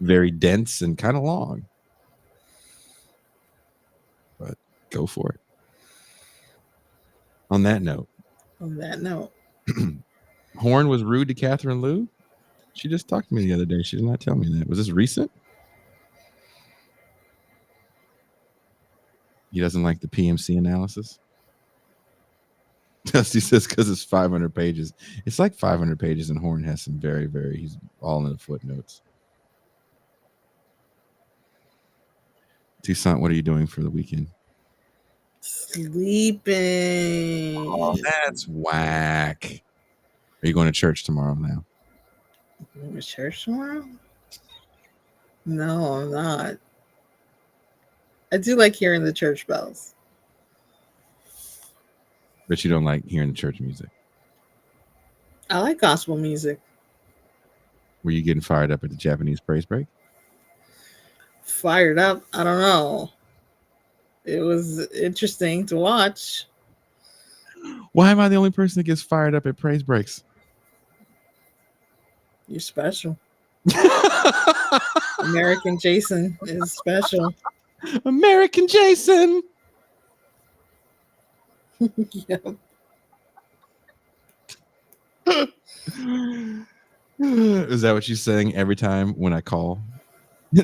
Very dense and kind of long. But go for it. On that note. Horne was rude to Catherine Liu. She just talked to me the other day. She did not tell me that. Was this recent? He doesn't like the PMC analysis. Dusty says because it's 500 pages. It's like 500 pages, and Horne has some he's all in the footnotes. Toussaint, what are you doing for the weekend? Sleeping. Oh, that's whack. Are you going to church tomorrow now? Going to church tomorrow? No, I'm not. I do like hearing the church bells. But you don't like hearing the church music? I like gospel music. Were you getting fired up at the Japanese praise break? Fired up? I don't know. It was interesting to watch. Why am I the only person that gets fired up at praise breaks? You're special. American Jason is special. American Jason. Yep. Is that what she's saying every time when I call?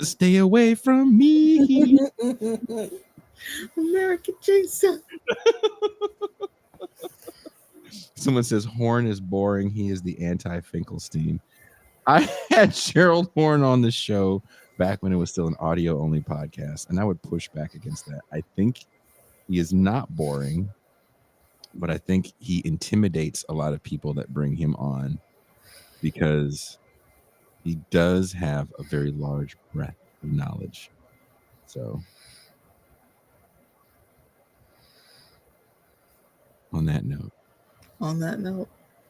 Stay away from me. American Jason. Someone says Horn is boring. He is the anti-Finkelstein. I had Gerald Horn on the show back when it was still an audio-only podcast, and I would push back against that. I think he is not boring, but I think he intimidates a lot of people that bring him on because he does have a very large breadth of knowledge. So on that note,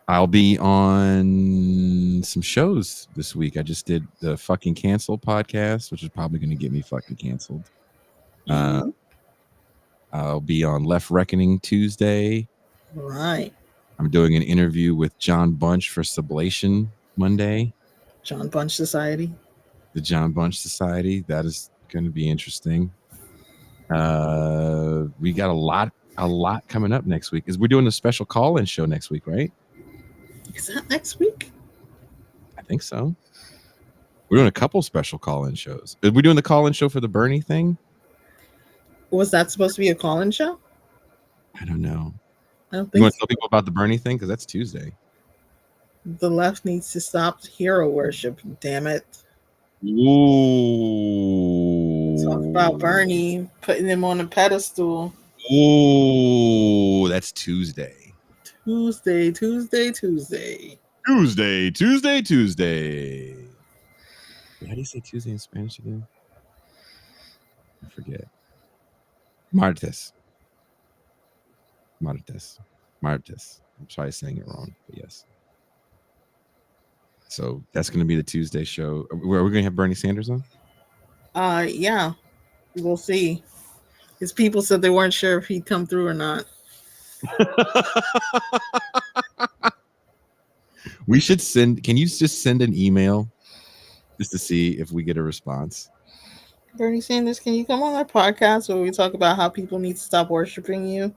I'll be on some shows this week. I just did the fucking cancel podcast, which is probably going to get me fucking canceled. I'll be on Left Reckoning Tuesday. Right. I'm doing an interview with John Bunch for Sublation Monday. John Bunch Society. The John Bunch Society. That is going to be interesting. We got a lot coming up next week. We're doing a special call-in show next week, right? Is that next week? I think so. We're doing a couple special call-in shows. Are we doing the call-in show for the Bernie thing? Was that supposed to be a call-in show? I don't know. I don't You think want to so. tell people about the Bernie thing? Because that's Tuesday. The left needs to stop hero worship. Damn it. Ooh. Talk about Bernie, putting him on a pedestal. Ooh, that's Tuesday. Tuesday. How do you say Tuesday in Spanish again? I forget. Martes. I'm probably saying it wrong, but yes. So that's going to be the Tuesday show. Are we going to have Bernie Sanders on? Yeah. We'll see. His people said they weren't sure if he'd come through or not. We should can you just send an email just to see if we get a response? Bernie Sanders, can you come on our podcast where we talk about how people need to stop worshiping you?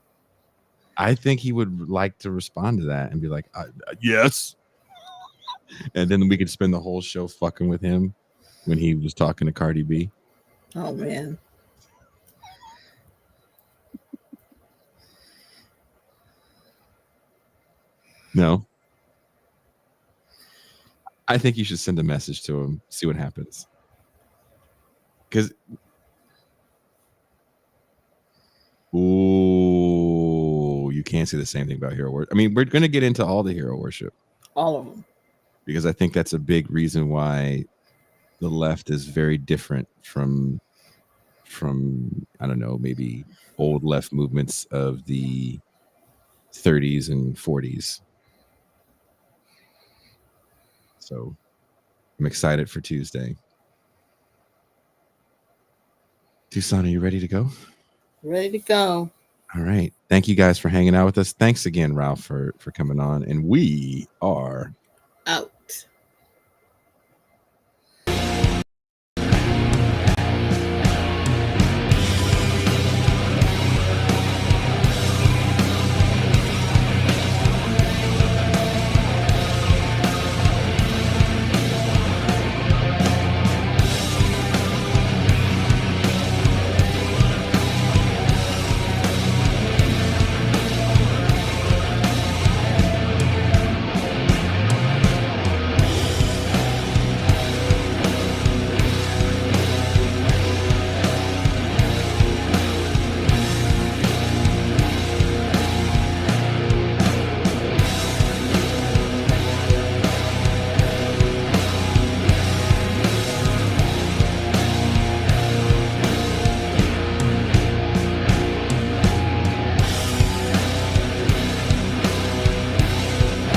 I think he would like to respond to that and be like, yes. And then we could spend the whole show fucking with him when he was talking to Cardi B. Oh, man. No. I think you should send a message to him, see what happens. Because, ooh, you can't say the same thing about hero worship. I mean, we're going to get into all the hero worship. All of them. Because I think that's a big reason why the left is very different from I don't know, maybe old left movements of the 30s and 40s. So I'm excited for Tuesday. Tucson, are you ready to go? Ready to go. All right. Thank you guys for hanging out with us. Thanks again, Ralph, for coming on. And we are